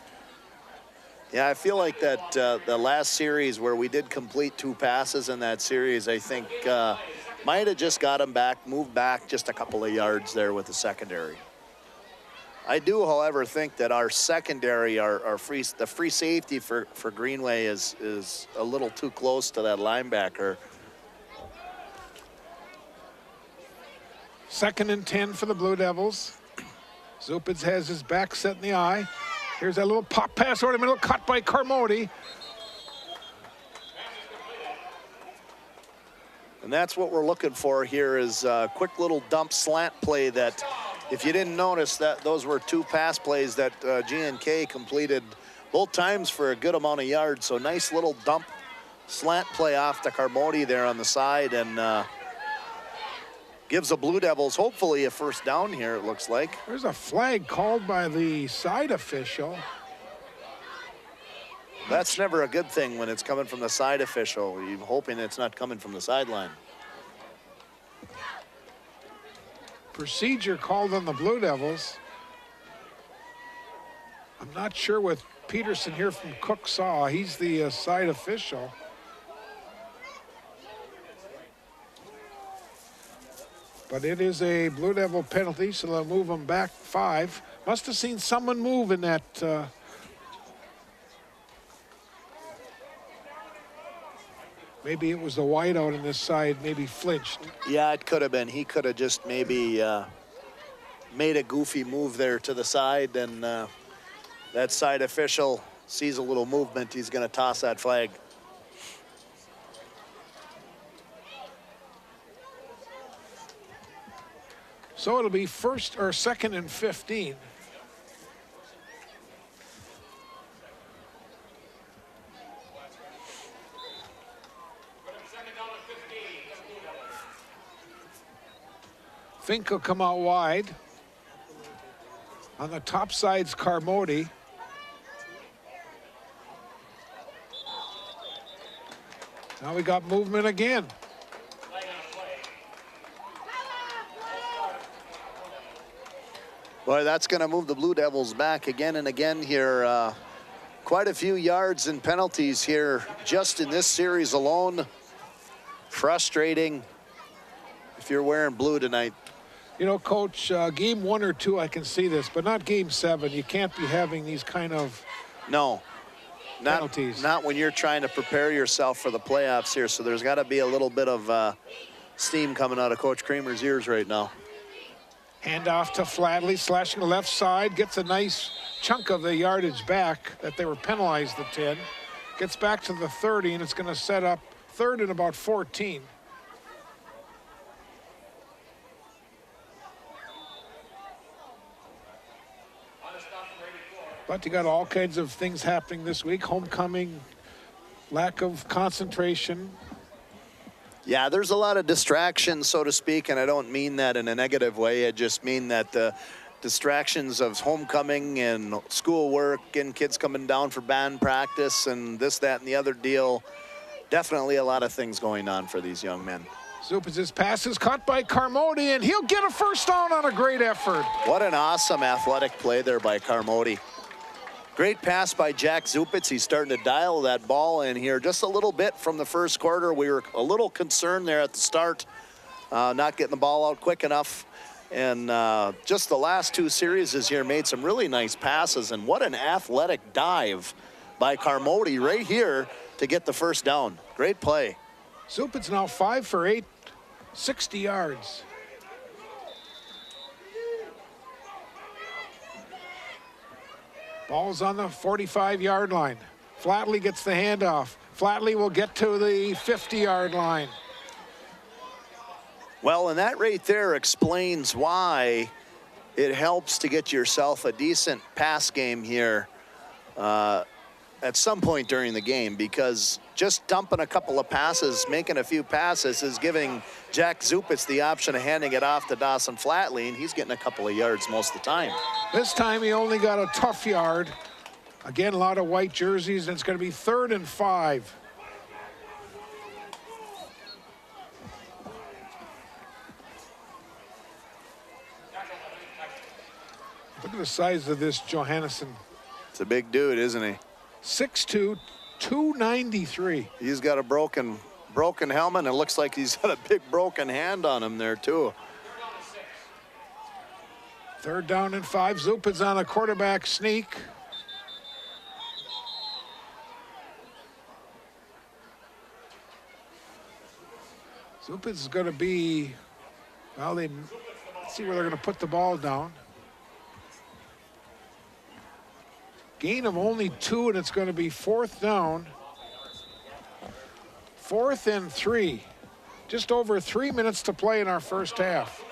Yeah, I feel like that the last series where we did complete 2 passes in that series, I think might have just got them back, moved back just a couple of yards there with the secondary. I do, however, think that our secondary, the free safety for Greenway is a little too close to that linebacker. 2nd and 10 for the Blue Devils. Zupitz has his back set in the eye. Here's that little pop pass over the middle, cut by Carmody. And that's what we're looking for here is a quick little dump slant play that, if you didn't notice, that those were 2 pass plays that GNK completed both times for a good amount of yards. So nice little dump slant play off to Carmody there on the side, and gives the Blue Devils hopefully a 1st down here, it looks like. There's a flag called by the side official. That's never a good thing when it's coming from the side official. You're hoping it's not coming from the sideline. Procedure called on the Blue Devils. I'm not sure what Peterson here from Cook saw. He's the side official. But it is a Blue Devil penalty, so they'll move them back 5. Must have seen someone move in that. Maybe it was the wideout on this side, maybe flinched. Yeah, it could have been. He could have just maybe made a goofy move there to the side, and that side official sees a little movement. He's going to toss that flag. So it'll be 1st or 2nd and 15. Fink will come out wide. On the top side's Carmody. Now we got movement again. Boy, that's going to move the Blue Devils back again and again here. Quite a few yards and penalties here just in this series alone. Frustrating if you're wearing blue tonight. You know, Coach, game 1 or 2, I can see this, but not game 7. You can't be having these kind of penalties. Not when you're trying to prepare yourself for the playoffs here. So there's got to be a little bit of steam coming out of Coach Kramer's ears right now. Handoff to Flatley, slashing the left side, gets a nice chunk of the yardage back that they were penalized the 10. Gets back to the 30, and it's going to set up 3rd and about 14. But you got all kinds of things happening this week. Homecoming, lack of concentration. Yeah, there's a lot of distractions, so to speak, and I don't mean that in a negative way. I just mean that the distractions of homecoming and schoolwork and kids coming down for band practice and this, that, and the other deal. Definitely a lot of things going on for these young men. Zupic's pass is caught by Carmody, and he'll get a first down on a great effort. What an awesome athletic play there by Carmody. Great pass by Jack Zupitz. He's starting to dial that ball in here just a little bit from the first quarter. We were a little concerned there at the start, not getting the ball out quick enough. And just the last 2 series this year made some really nice passes. And what an athletic dive by Carmody right here to get the first down. Great play. Zupic's now 5 for 8, 60 yards. Ball's on the 45-yard line. Flatley gets the handoff. Flatley will get to the 50-yard line. Well, and that right there explains why it helps to get yourself a decent pass game here at some point during the game, because just dumping a couple of passes, making a few passes is giving Jack Zupitz the option of handing it off to Dawson Flatley, and he's getting a couple of yards most of the time. This time he only got a tough yard. Again, a lot of white jerseys, and it's going to be 3rd and 5. Look at the size of this Johannesson. It's a big dude, isn't he? 6'2", 293. He's got a broken helmet, and it looks like he's got a big broken hand on him there too. 3rd down and 5. Zupic's on a quarterback sneak. Zupic's is going to be, well, let's see where they're going to put the ball down. Gain of only 2, and it's going to be 4th down. 4th and 3. Just over 3 minutes to play in our first half.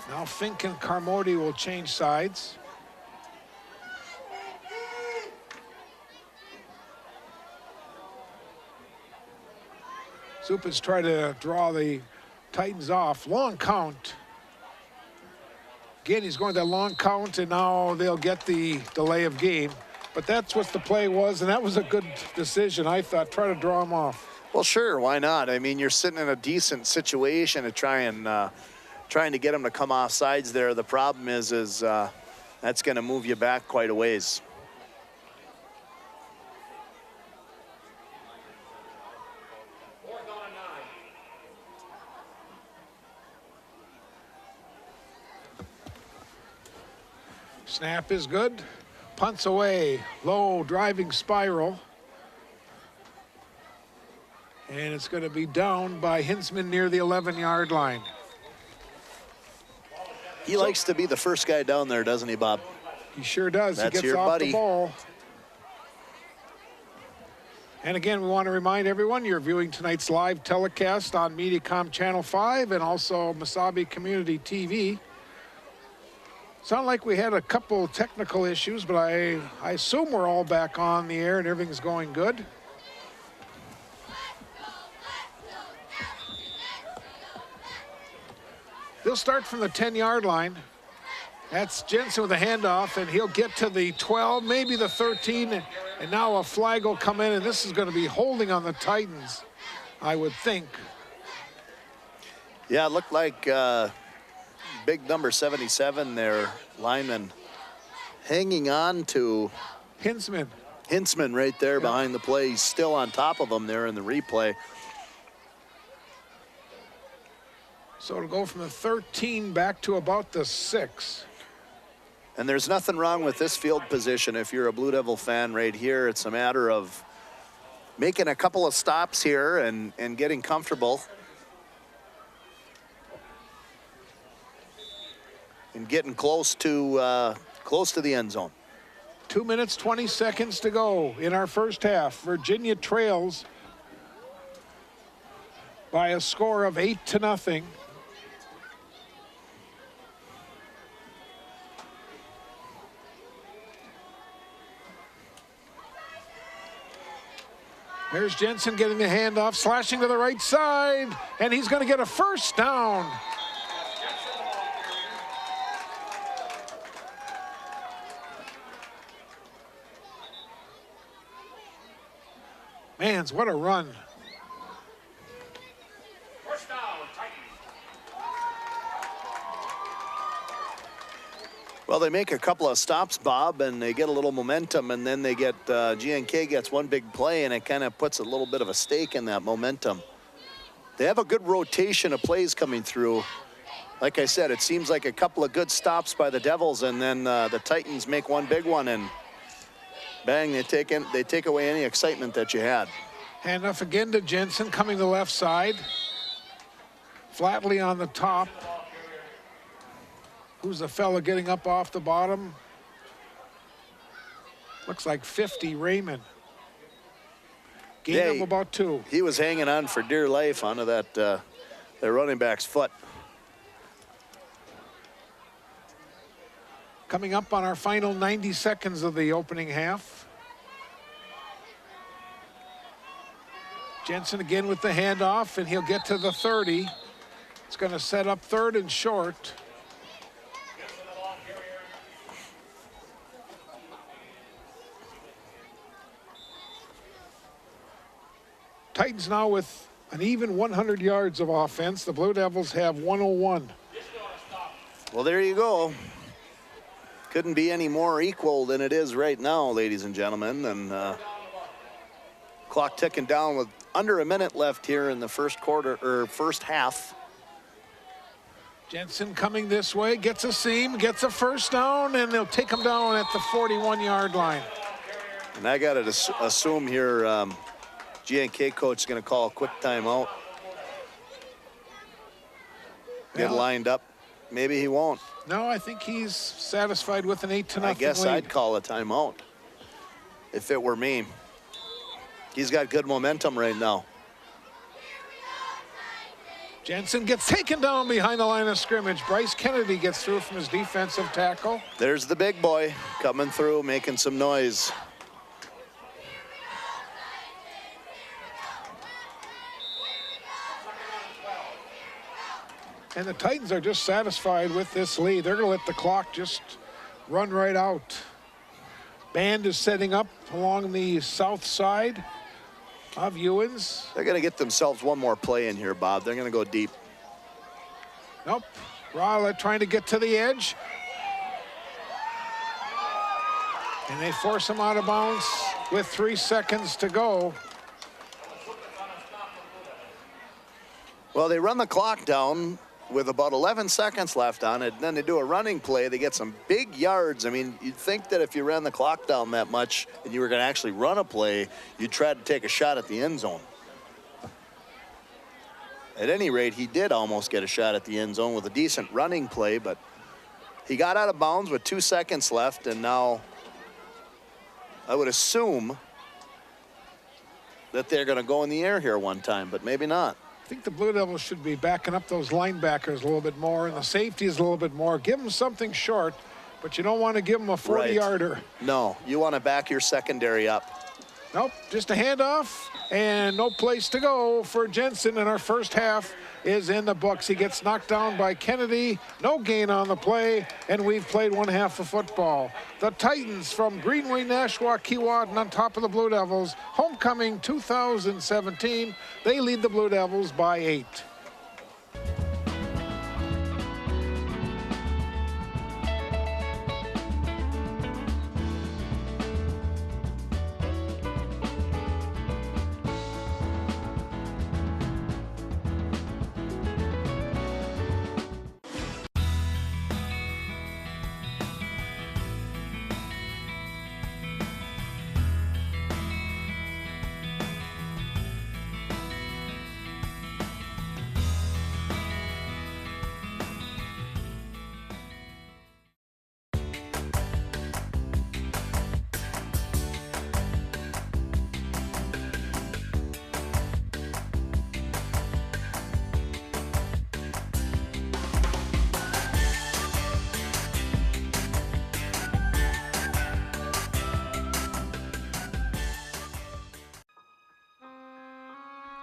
Now Fink and Carmody will change sides. Zupic's trying to draw the Titans off. Long count. Again, he's going that long count, and now they'll get the delay of game. But that's what the play was, and that was a good decision, I thought. Try to draw him off. Well, sure, why not? I mean, you're sitting in a decent situation to try and trying to get him to come off sides there. The problem is that's going to move you back quite a ways. Snap is good. Punts away. Low driving spiral. And it's going to be down by Hinsman near the 11-yard line. He likes to be the first guy down there, doesn't he, Bob? He sure does. That's he gets your off buddy. The ball. And again, we want to remind everyone you're viewing tonight's live telecast on Mediacom Channel 5 and also Mesabi Community TV. Sound like we had a couple technical issues, but I assume we're all back on the air and everything's going good. He'll start from the 10-yard line. That's Jensen with a handoff, and he'll get to the 12, maybe the 13, and now a flag will come in, and this is going to be holding on the Titans, I would think. Yeah, it looked like big number 77 there, lineman, hanging on to Hinsman right there behind the play. He's still on top of him there in the replay. So it'll go from the 13 back to about the 6. And there's nothing wrong with this field position if you're a Blue Devil fan right here. It's a matter of making a couple of stops here and getting comfortable. And getting close to the end zone. 2 minutes, 20 seconds to go in our first half. Virginia trails by a score of 8-0. There's Jensen getting the handoff, slashing to the right side, and he's going to get a first down. Mans, what a run. First down, Titans. Well, they make a couple of stops, Bob, and they get a little momentum, and then they get, GNK gets one big play, and it kind of puts a little bit of a stake in that momentum. They have a good rotation of plays coming through. Like I said, it seems like a couple of good stops by the Devils, and then the Titans make one big one, and bang, they take away any excitement that you had. Handoff again to Jensen, coming to the left side. Flatley on the top. Who's the fella getting up off the bottom? Looks like 50, Raymond. Gain of about 2. He was hanging on for dear life onto that running back's foot. Coming up on our final 90 seconds of the opening half. Jensen again with the handoff, and he'll get to the 30. It's going to set up 3rd and short. Titans now with an even 100 yards of offense. The Blue Devils have 101. Well, there you go. Couldn't be any more equal than it is right now, ladies and gentlemen. And clock ticking down with under a minute left here in the first quarter, or first half. Jensen coming this way, gets a seam, gets a first down, and they'll take him down at the 41-yard line. And I got to assume here, GNK coach is going to call a quick timeout. Get lined up. Maybe he won't. No, I think he's satisfied with an 8-0 I guess lead. I'd call a timeout if it were me. He's got good momentum right now. Jensen gets taken down behind the line of scrimmage. Bryce Kennedy gets through from his defensive tackle. There's the big boy coming through, making some noise. And the Titans are just satisfied with this lead. They're going to let the clock just run right out. Band is setting up along the south side of Ewens. They're going to get themselves one more play in here, Bob. They're going to go deep. Nope. Rowlett trying to get to the edge. And they force him out of bounds with 3 seconds to go. Well, they run the clock down with about 11 seconds left on it. And then they do a running play. They get some big yards. I mean, you'd think that if you ran the clock down that much and you were going to actually run a play, you'd try to take a shot at the end zone. At any rate, he did almost get a shot at the end zone with a decent running play, but he got out of bounds with 2 seconds left, and now I would assume that they're going to go in the air here one time, but maybe not. I think the Blue Devils should be backing up those linebackers a little bit more and the safeties a little bit more. Give them something short, but you don't want to give them a 40-yarder. No, you want to back your secondary up. Nope, just a handoff and no place to go for Jensen, and our first half is in the books. He gets knocked down by Kennedy, no gain on the play, and we've played one half of football. The Titans from Greenway, Nashua, Keewatin on top of the Blue Devils. Homecoming 2017. They lead the Blue Devils by 8.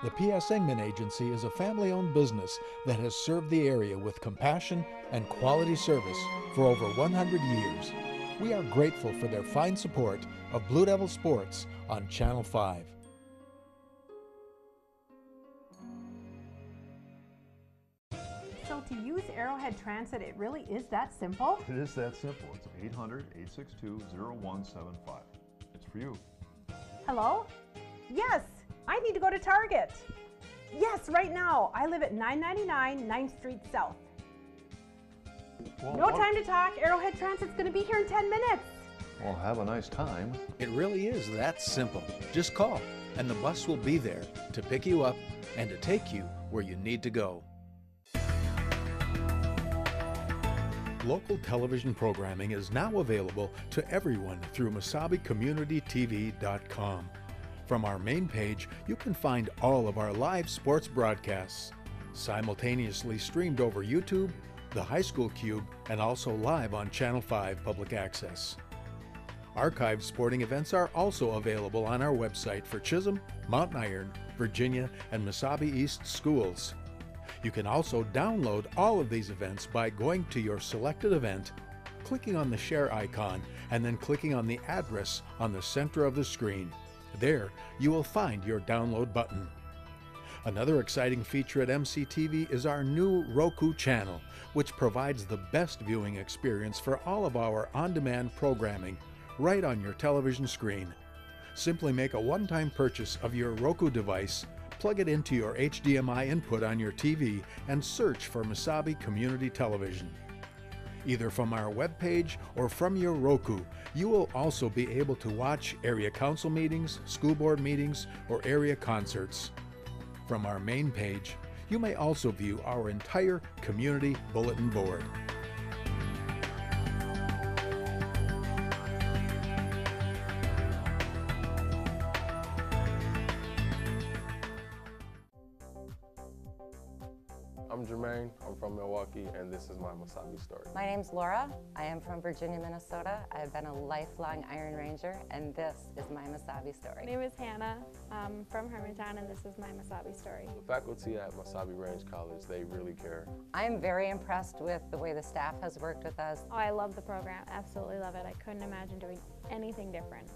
The P.S. Engman Agency is a family-owned business that has served the area with compassion and quality service for over 100 years. We are grateful for their fine support of Blue Devil Sports on Channel 5. So to use Arrowhead Transit, it really is that simple? It is that simple. It's 800-862-0175. It's for you. Hello? Yes, I need to go to Target. Yes, right now. I live at 999 9th Street South. Well, No time to talk. Arrowhead Transit's going to be here in 10 minutes. Well, have a nice time. It really is that simple. Just call, and the bus will be there to pick you up and to take you where you need to go. Local television programming is now available to everyone through MasabiCommunityTV.com. From our main page, you can find all of our live sports broadcasts, simultaneously streamed over YouTube, the High School Cube, and also live on Channel 5 Public Access. Archived sporting events are also available on our website for Chisholm, Mount Iron, Virginia, and Mesabi East schools. You can also download all of these events by going to your selected event, clicking on the share icon, and then clicking on the address on the center of the screen. There, you will find your download button. Another exciting feature at MCTV is our new Roku channel, which provides the best viewing experience for all of our on-demand programming right on your television screen. Simply make a one-time purchase of your Roku device, plug it into your HDMI input on your TV, and search for Mesabi Community Television. Either from our webpage or from your Roku, you will also be able to watch area council meetings, school board meetings, or area concerts. From our main page, you may also view our entire community bulletin board. I'm Jermaine, I'm from Milwaukee, and this is my Mesabi story. My name's Laura. I am from Virginia, Minnesota. I've been a lifelong Iron Ranger, and this is my Mesabi story. My name is Hannah. I'm from Hermantown, and this is my Mesabi story. The faculty at Mesabi Range College, they really care. I'm very impressed with the way the staff has worked with us. Oh, I love the program. Absolutely love it. I couldn't imagine doing anything different.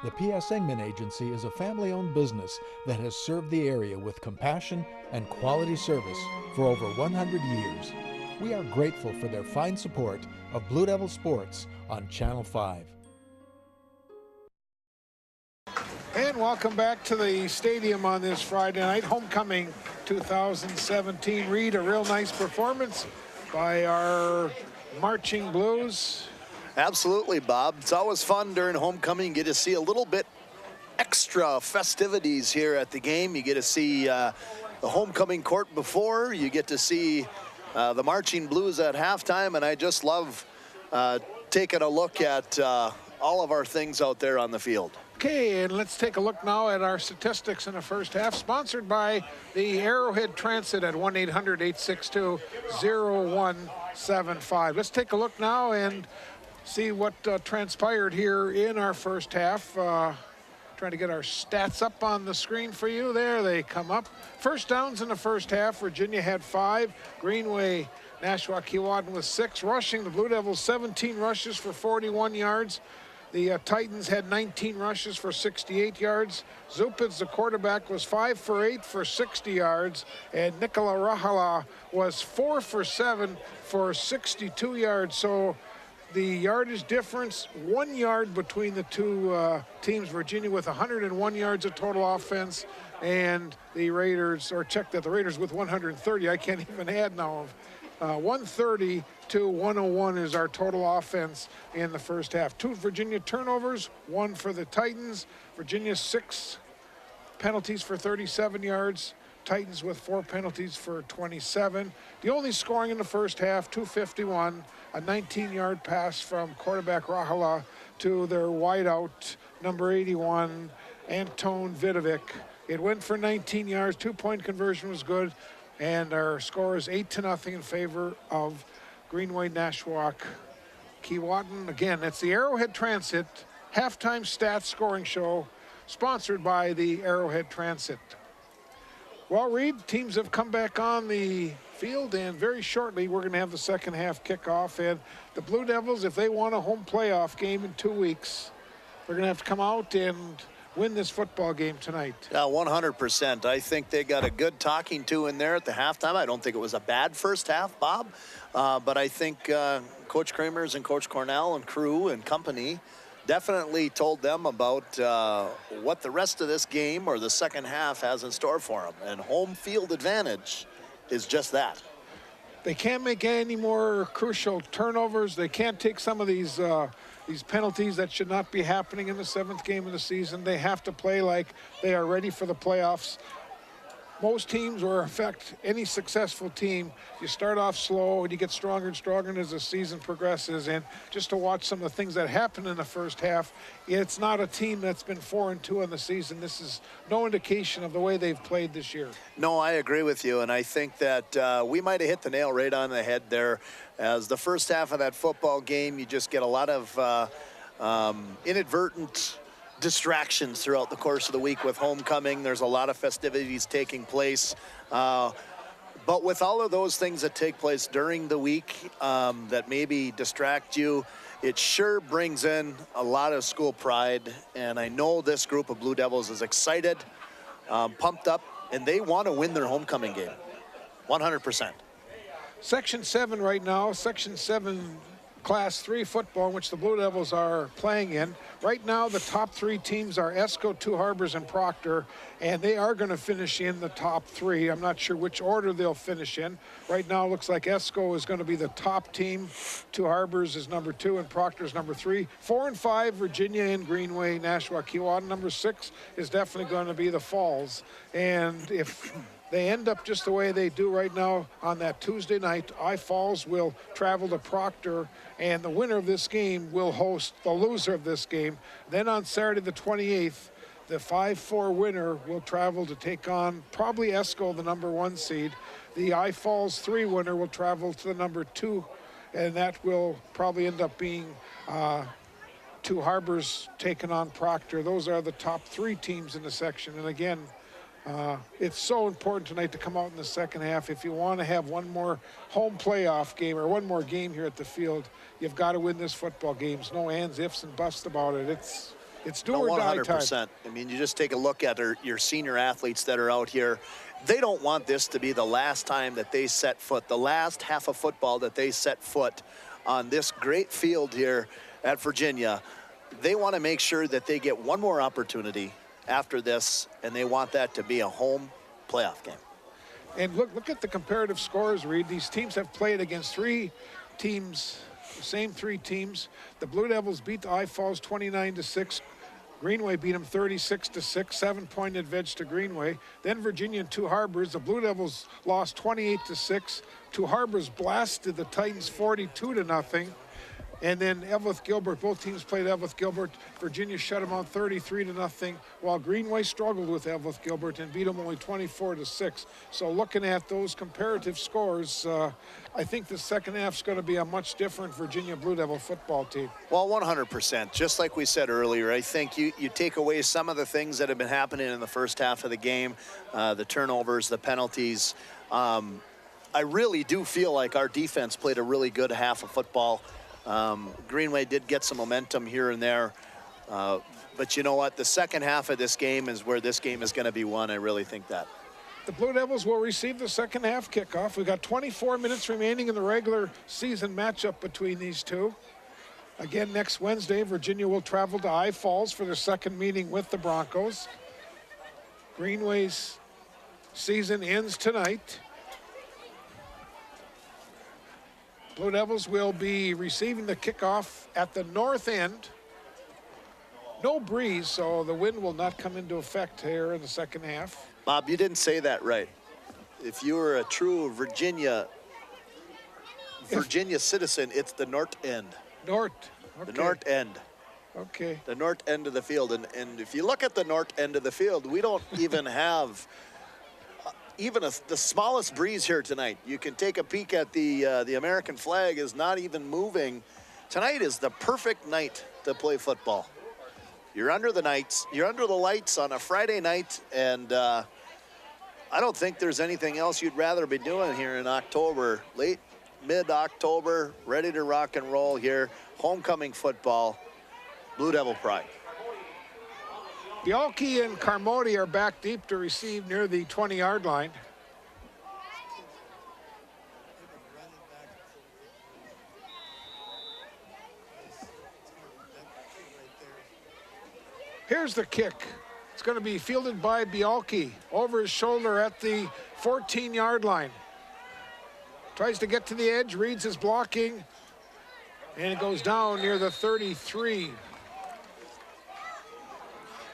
The P.S. Engman Agency is a family-owned business that has served the area with compassion and quality service for over 100 years. We are grateful for their fine support of Blue Devil Sports on Channel 5. And welcome back to the stadium on this Friday night. Homecoming 2017. Reed, a real nice performance by our Marching Blues. Absolutely, Bob. It's always fun during homecoming. You get to see a little bit extra festivities here at the game. You get to see the homecoming court before. You get to see the Marching Blues at halftime. And I just love taking a look at all of our things out there on the field. Okay, and let's take a look now at our statistics in the first half, sponsored by the Arrowhead Transit at 1-800-862-0175. Let's take a look now and see what transpired here in our first half. Trying to get our stats up on the screen for you. There they come up. First downs in the first half. Virginia had 5. Greenway Nashua-Keewatin with 6 rushing. The Blue Devils 17 rushes for 41 yards. The Titans had 19 rushes for 68 yards. Zupitz, the quarterback, was 5 for 8 for 60 yards. And Nikola Rahala was 4 for 7 for 62 yards. So the yardage difference, 1 yard between the two teams. Virginia with 101 yards of total offense. And the Raiders, or check that, the Raiders with 130. I can't even add now. 130 to 101 is our total offense in the first half. 2 Virginia turnovers, 1 for the Titans. Virginia 6 penalties for 37 yards. Titans with 4 penalties for 27. The only scoring in the first half, 2:51, a 19-yard pass from quarterback Rahala to their wideout, number 81, Anton Vidovic. It went for 19 yards, 2-point conversion was good. And our score is 8-0 in favor of Greenway Nashwauk Keewatin. Again, it's the Arrowhead Transit halftime stats scoring show, sponsored by the Arrowhead Transit. Well, Reed, teams have come back on the field, and very shortly we're going to have the second half kickoff. And the Blue Devils, if they want a home playoff game in 2 weeks, they're going to have to come out and win this football game tonight. Yeah, 100%. I think they got a good talking to in there at the halftime. I don't think it was a bad first half, Bob. But I think Coach Kramers and Coach Cornell and crew and company definitely told them about what the rest of this game or the second half has in store for them. And home field advantage is just that. They can't make any more crucial turnovers. They can't take some of these penalties that should not be happening in the 7th game of the season. They have to play like they are ready for the playoffs. Most teams, or in fact any successful team, you start off slow and you get stronger and stronger as the season progresses. And just to watch some of the things that happened in the first half, it's not a team that's been 4-2 in the season. This is no indication of the way they've played this year. No, I agree with you, and I think that we might have hit the nail right on the head there. As the first half of that football game, you just get a lot of inadvertent distractions throughout the course of the week with homecoming. There's a lot of festivities taking place. But with all of those things that take place during the week that maybe distract you, it sure brings in a lot of school pride. And I know this group of Blue Devils is excited, pumped up, and they want to win their homecoming game. 100%. Section 7 right now, Section 7 Class 3 football, in which the Blue Devils are playing in. Right now, the top 3 teams are Esco, Two Harbors, and Proctor, and they are going to finish in the top 3. I'm not sure which order they'll finish in. Right now, it looks like Esco is going to be the top team. Two Harbors is number 2, and Proctor is number 3. 4 and 5, Virginia and Greenway, Nashua-Keewatin. Number 6 is definitely going to be the Falls. And if they end up just the way they do right now on that Tuesday night, Falls will travel to Proctor, and the winner of this game will host the loser of this game. Then on Saturday the 28th, the 5-4 winner will travel to take on probably Esco, the number 1 seed. The Falls 3 winner will travel to the number 2, and that will probably end up being Two Harbors taking on Proctor. Those are the top 3 teams in the section. And again, it's so important tonight to come out in the second half. If you want to have one more home playoff game or one more game here at the field, you've got to win this football game. There's no ands, ifs, and busts about it. It's do or die 100%. time. I mean, you just take a look at your senior athletes that are out here. They don't want this to be the last time that they set foot, the last half of football that they set foot on this great field here at Virginia. They want to make sure that they get one more opportunity after this, and they want that to be a home playoff game. And look at the comparative scores, Reed. These teams have played against 3 teams, the same 3 teams. The Blue Devils beat the Falls 29-6. Greenway beat them 36-6, 7-point advantage to Greenway. Then Virginia and Two Harbors. The Blue Devils lost 28-6. Two Harbors blasted the Titans 42-0. And then Evelyn Gilbert, both teams played Evelyn Gilbert. Virginia shut them out 33-0, while Greenway struggled with Evelyn Gilbert and beat them only 24-6. So looking at those comparative scores, I think the second half is going to be a much different Virginia Blue Devil football team. Well, 100%. Just like we said earlier, I think you take away some of the things that have been happening in the first half of the game, the turnovers, the penalties. I really do feel like our defense played a really good half of football. Greenway did get some momentum here and there. But you know what? The second half of this game is where this game is going to be won. I really think that. The Blue Devils will receive the second half kickoff. We've got 24 minutes remaining in the regular season matchup between these two. Again, next Wednesday, Virginia will travel to I Falls for their second meeting with the Broncos. Greenway's season ends tonight. Blue Devils will be receiving the kickoff at the north end. No breeze, so the wind will not come into effect here in the second half. Bob, you didn't say that right. If you were a true Virginia citizen, it's the north end. North. Okay. The north end. Okay. The north end of the field. And if you look at the north end of the field, we don't even have the smallest breeze here tonight. You can take a peek at the American flag is not even moving. Tonight is the perfect night to play football. You're under the lights on a Friday night, and I don't think there's anything else you'd rather be doing here in October, mid-October, ready to rock and roll here. Homecoming football, Blue Devil pride. Bialke and Carmody are back deep to receive near the 20-yard line. Here's the kick. It's going to be fielded by Bialke over his shoulder at the 14-yard line. Tries to get to the edge, reads his blocking, and it goes down near the 33.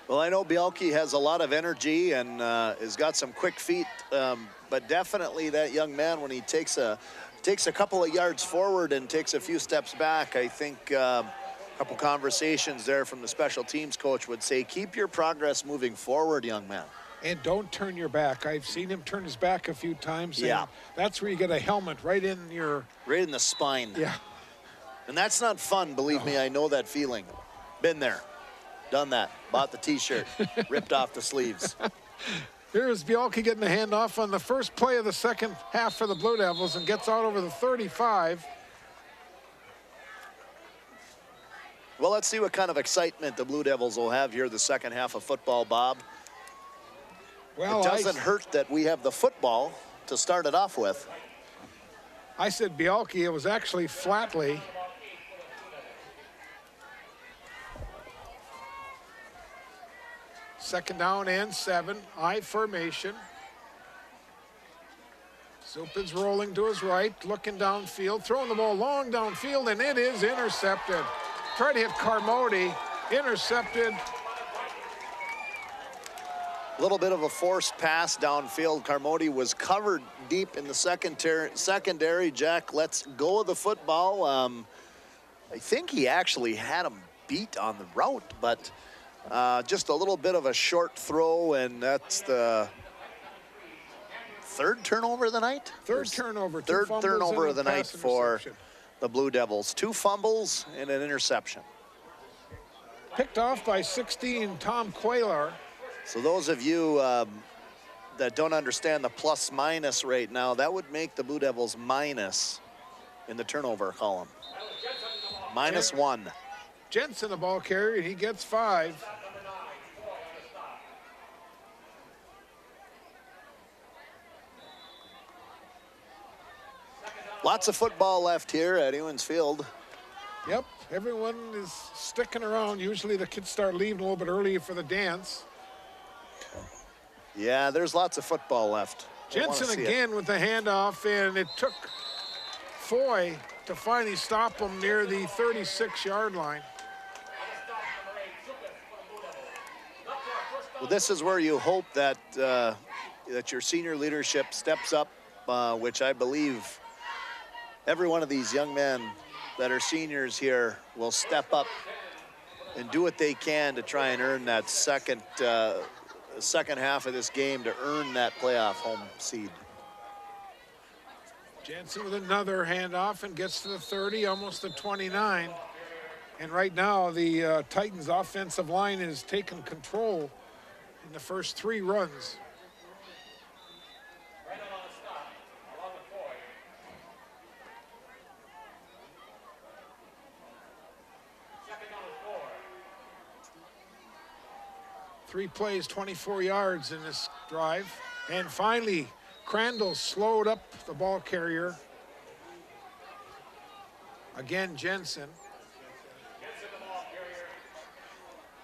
Well, I know Bialke has a lot of energy and has got some quick feet, but definitely that young man, when he takes a couple of yards forward and takes a few steps back, I think couple conversations there from the special teams coach would say, keep your progress moving forward, young man. And don't turn your back. I've seen him turn his back a few times. Yeah. That's where you get a helmet right in your... Right in the spine. Yeah. And that's not fun, believe me, I know that feeling. Been there, done that, bought the t-shirt, ripped off the sleeves. Here's Bialke getting the handoff on the first play of the second half for the Blue Devils and gets out over the 35. Well, let's see what kind of excitement the Blue Devils will have here the second half of football, Bob. Well, it doesn't hurt that we have the football to start it off with. I said Bialke, it was actually Flatley. Second down and 7, I formation. Supin's rolling to his right, looking downfield, throwing the ball long downfield, and it is intercepted. Tried to hit Carmody, intercepted. A little bit of a forced pass downfield. Carmody was covered deep in the secondary. Jack lets go of the football. I think he actually had him beat on the route, but just a little bit of a short throw, and that's the third turnover of the night? Third turnover of the night for the Blue Devils. 2 fumbles and an interception. Picked off by 16, Tom Quaylar. So those of you that don't understand the plus minus right now, that would make the Blue Devils minus in the turnover column. -1. Jensen, the ball carrier, he gets 5. Lots of football left here at Ewens Field. Yep, everyone is sticking around. Usually the kids start leaving a little bit early for the dance. Yeah, there's lots of football left. Jensen again with the handoff, and it took Foy to finally stop him near the 36-yard line. Well, this is where you hope that that your senior leadership steps up, which I believe every one of these young men that are seniors here will step up and do what they can to try and earn that second half of this game, to earn that playoff home seed. Jensen with another handoff and gets to the 30, almost the 29. And right now the Titans offensive line is taking control in the first 3 runs. 3 plays, 24 yards in this drive. And finally, Crandall slowed up the ball carrier. Again, Jensen.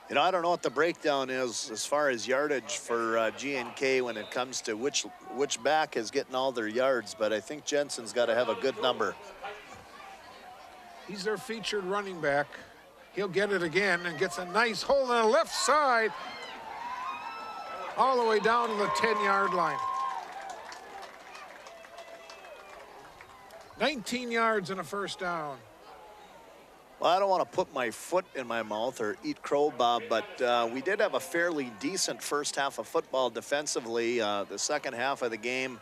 You know, I don't know what the breakdown is as far as yardage for GNK when it comes to which back is getting all their yards, but I think Jensen's got to have a good number. He's their featured running back. He'll get it again and gets a nice hold on the left side all the way down to the 10-yard line. 19 yards and a first down. Well, I don't want to put my foot in my mouth or eat crow, Bob, but we did have a fairly decent first half of football defensively. The second half of the game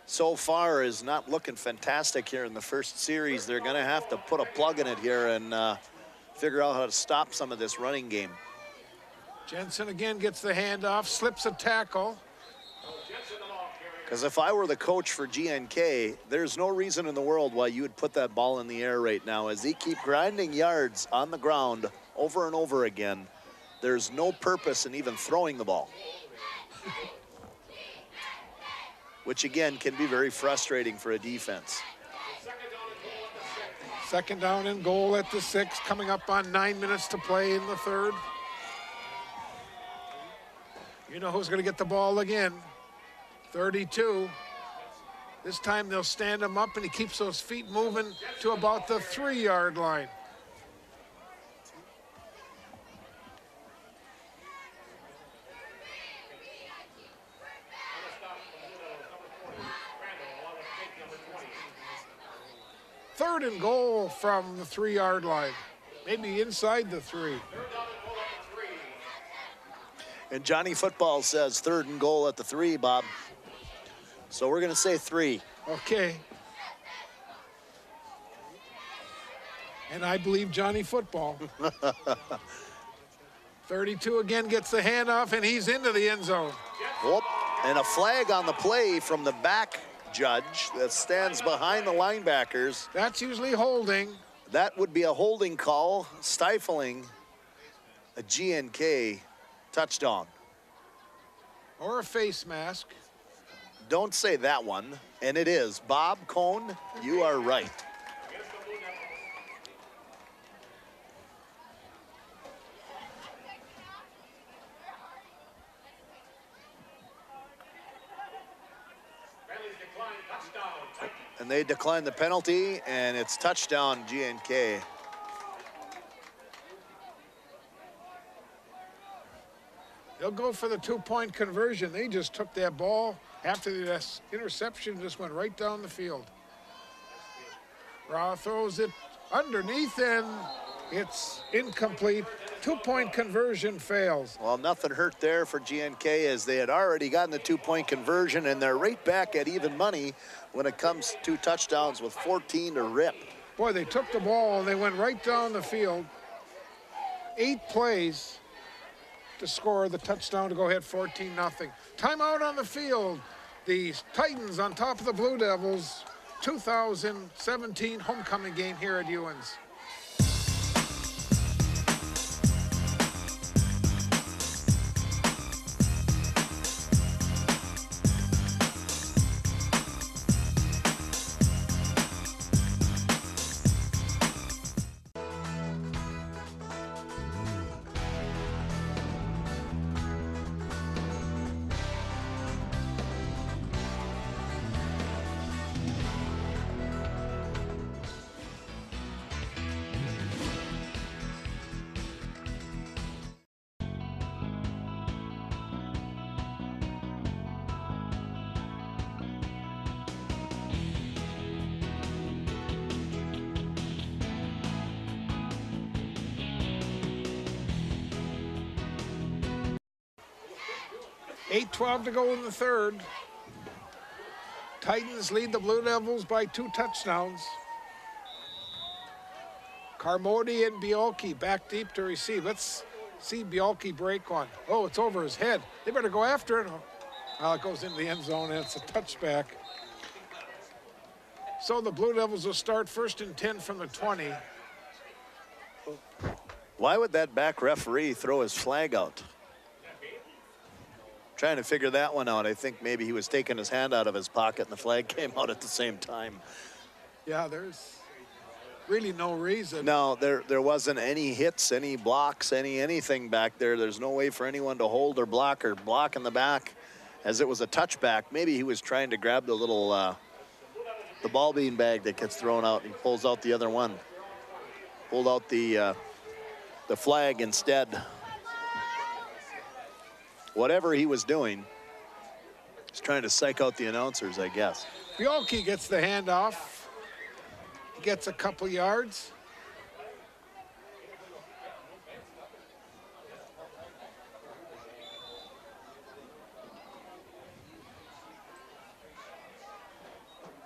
so far is not looking fantastic here in the first series. They're going to have to put a plug in it here and figure out how to stop some of this running game. Jensen again gets the handoff, slips a tackle. Because if I were the coach for GNK, there's no reason in the world why you would put that ball in the air right now. As they keep grinding yards on the ground over and over again, there's no purpose in even throwing the ball. Which again can be very frustrating for a defense. Second down and goal at the 6, coming up on 9 minutes to play in the third. You know who's going to get the ball again. 32. This time they'll stand him up and he keeps those feet moving to about the 3-yard line. Third and goal from the 3-yard line, maybe inside the 3. And Johnny Football says 3rd and goal at the 3, Bob. So we're going to say 3. Okay. And I believe Johnny Football. 32 again gets the handoff, and he's into the end zone. Whoop. And a flag on the play from the back judge that stands behind the linebackers. That's usually holding. That would be a holding call, stifling a GNK touchdown. Or a face mask. Don't say that one, and it is. Bob Cohn, you are right. And they decline the penalty, and it's touchdown GNK. They'll go for the 2-point conversion. They just took that ball after the interception, just went right down the field. Rao throws it underneath, and it's incomplete. 2-point conversion fails. Well, nothing hurt there for GNK as they had already gotten the 2-point conversion, and they're right back at even money when it comes to touchdowns with 14 to rip. Boy, they took the ball and they went right down the field. 8 plays to score the touchdown to go ahead 14-0. Timeout on the field. The Titans on top of the Blue Devils. 2017 homecoming game here at Ewens. .12 to go in the third. Titans lead the Blue Devils by 2 touchdowns. Carmody and Biolki back deep to receive. Let's see Biolki break one. Oh, it's over his head. They better go after it. Well, it goes into the end zone, and it's a touchback. So the Blue Devils will start 1st and 10 from the 20. Why would that back referee throw his flag out? Trying to figure that one out. I think maybe he was taking his hand out of his pocket and the flag came out at the same time. Yeah, there's really no reason. No, there wasn't any hits, any blocks, anything back there. There's no way for anyone to hold or block in the back, as it was a touchback. Maybe he was trying to grab the little the ball bean bag that gets thrown out, and he pulls out the other one. Pulled out the flag instead. Whatever he was doing, he's trying to psych out the announcers, I guess. Bialke gets the handoff. He gets a couple yards.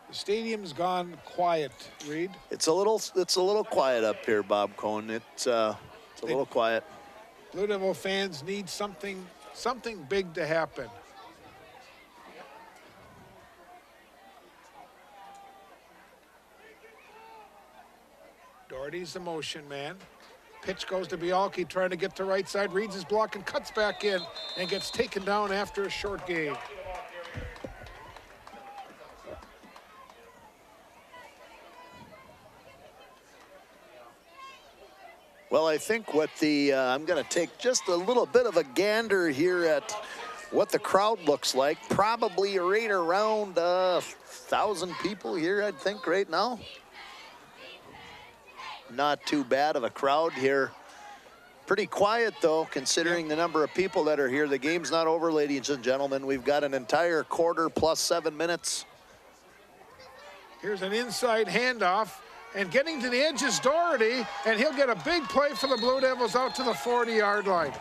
The stadium's gone quiet, Reed. It's a little quiet up here, Bob Cohn. It's a little quiet. Blue Devil fans need something big to happen. Doherty's the motion man. Pitch goes to Bialke, trying to get to right side, reads his block and cuts back in and gets taken down after a short gain. Well, I think what I'm going to take just a little bit of a gander here at what the crowd looks like. Probably right around 1,000 people here, I'd think, right now. Not too bad of a crowd here. Pretty quiet, though, considering the number of people that are here. The game's not over, ladies and gentlemen. We've got an entire quarter plus 7 minutes. Here's an inside handoff, and getting to the edge is Doherty, and he'll get a big play for the Blue Devils out to the 40-yard line.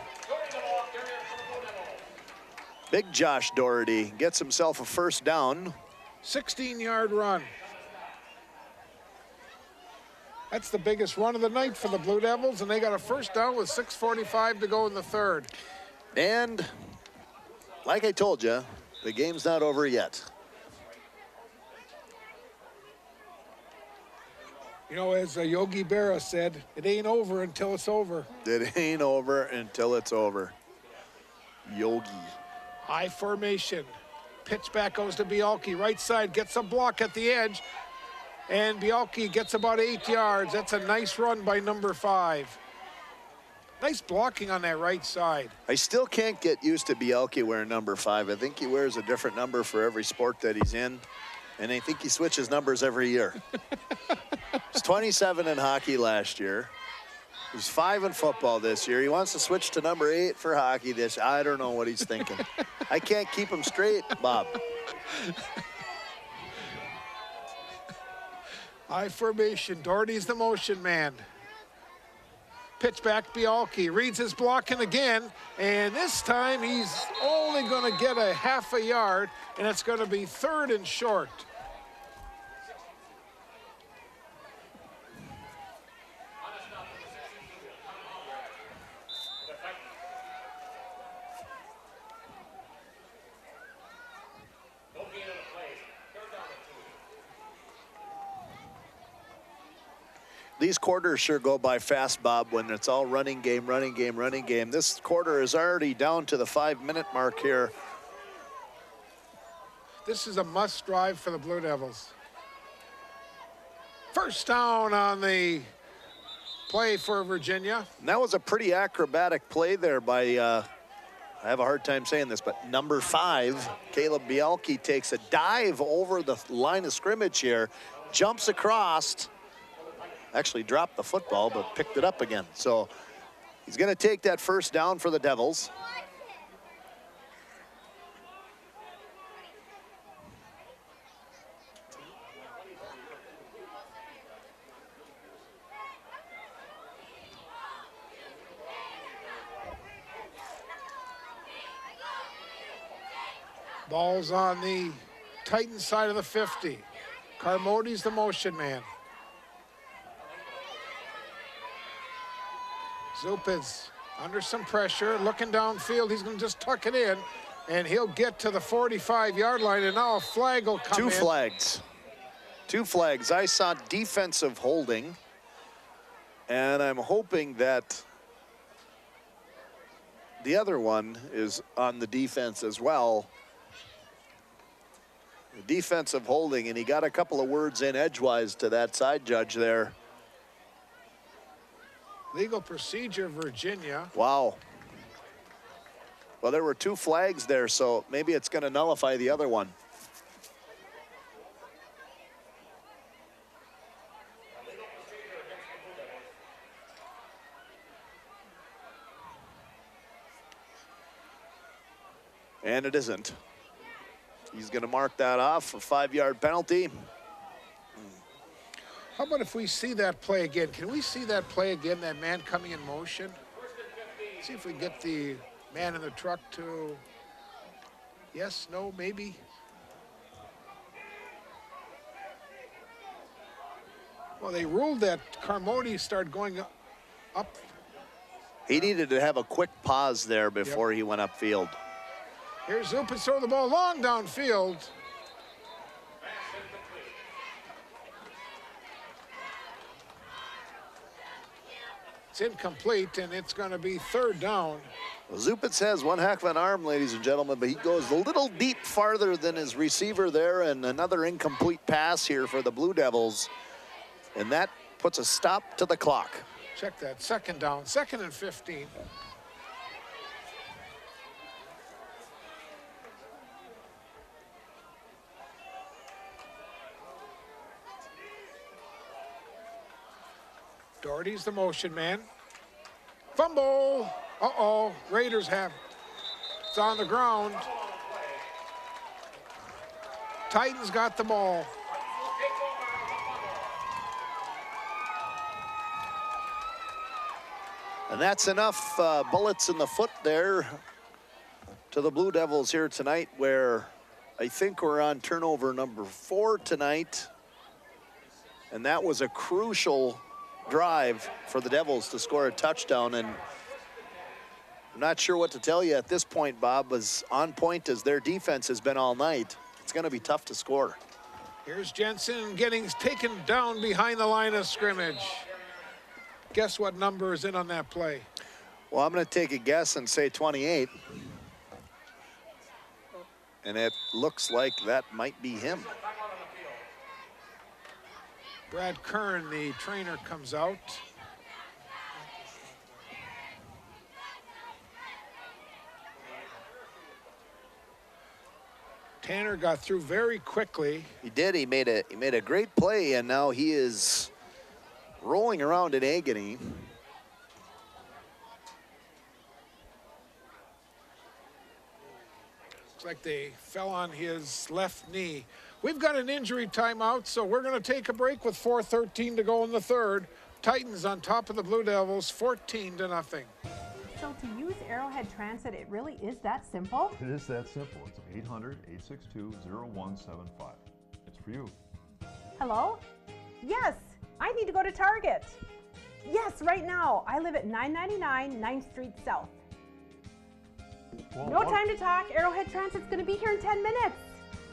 Big Josh Doherty gets himself a first down. 16-yard run. That's the biggest run of the night for the Blue Devils, and they got a first down with 6:45 to go in the third. And like I told you, the game's not over yet. You know, as Yogi Berra said, it ain't over until it's over. It ain't over until it's over. Yogi. High formation. Pitch back goes to Bialke. Right side gets a block at the edge. And Bialke gets about 8 yards. That's a nice run by number 5. Nice blocking on that right side. I still can't get used to Bialke wearing number 5. I think he wears a different number for every sport that he's in. And I think he switches numbers every year. He's 27 in hockey last year. He's 5 in football this year. He wants to switch to number 8 for hockey this year. I don't know what he's thinking. I can't keep him straight, Bob. High formation. Doherty's the motion man. Pitch back Bialke. Reads his blocking again. And this time he's only going to get a half a yard. And it's going to be 3rd and short. These quarters sure go by fast, Bob, when it's all running game, running game, running game. This quarter is already down to the 5-minute mark here. This is a must drive for the Blue Devils. First down on the play for Virginia. And that was a pretty acrobatic play there by, I have a hard time saying this, but number 5, Caleb Bialke, takes a dive over the line of scrimmage here, jumps across, actually dropped the football, but picked it up again. So he's going to take that first down for the Devils. Ball's on the Titan side of the 50. Carmody's the motion man. Zoop is under some pressure, looking downfield. He's going to just tuck it in, and he'll get to the 45-yard line, and now a flag will come in. Two flags. I saw defensive holding, and I'm hoping that the other one is on the defense as well. Defensive holding, and he got a couple of words in edgewise to that side judge there. Legal procedure, Virginia. Wow. Well, there were 2 flags there, so maybe it's going to nullify the other one. And it isn't. He's going to mark that off for 5-yard penalty. How about if we see that play again? Can we see that play again, that man coming in motion? See if we get the man in the truck to yes, no, maybe. Well, they ruled that Carmody started going up. He needed to have a quick pause there before he went upfield. Here's Zupin throwing the ball long downfield. It's incomplete, and it's going to be 3rd down. Well, Zupitz has one heck of an arm, ladies and gentlemen, but he goes a little deep farther than his receiver there, and another incomplete pass here for the Blue Devils. And that puts a stop to the clock. Check that, 2nd down, 2nd and 15. Doherty's the motion man. Fumble. Uh-oh, Raiders have it. It's on the ground. Titans got the ball. And that's enough bullets in the foot there to the Blue Devils here tonight, where I think we're on turnover number 4 tonight. And that was a crucial drive for the Devils to score a touchdown. And I'm not sure what to tell you at this point, Bob, as on point as their defense has been all night. It's going to be tough to score. Here's Jensen getting taken down behind the line of scrimmage. Guess what number is in on that play? Well, I'm going to take a guess and say 28. And it looks like that might be him. Brad Kern, the trainer, comes out. Tanner got through very quickly. He did. He made a great play, and now he is rolling around in agony. Looks like they fell on his left knee. We've got an injury timeout, so we're going to take a break with 4:13 to go in the 3rd. Titans on top of the Blue Devils, 14-0. So to use Arrowhead Transit, it really is that simple? It is that simple. It's 800-862-0175. It's for you. Hello? Yes, I need to go to Target. Yes, right now. I live at 999 9th Street South. Well, No time to talk. Arrowhead Transit's going to be here in 10 minutes.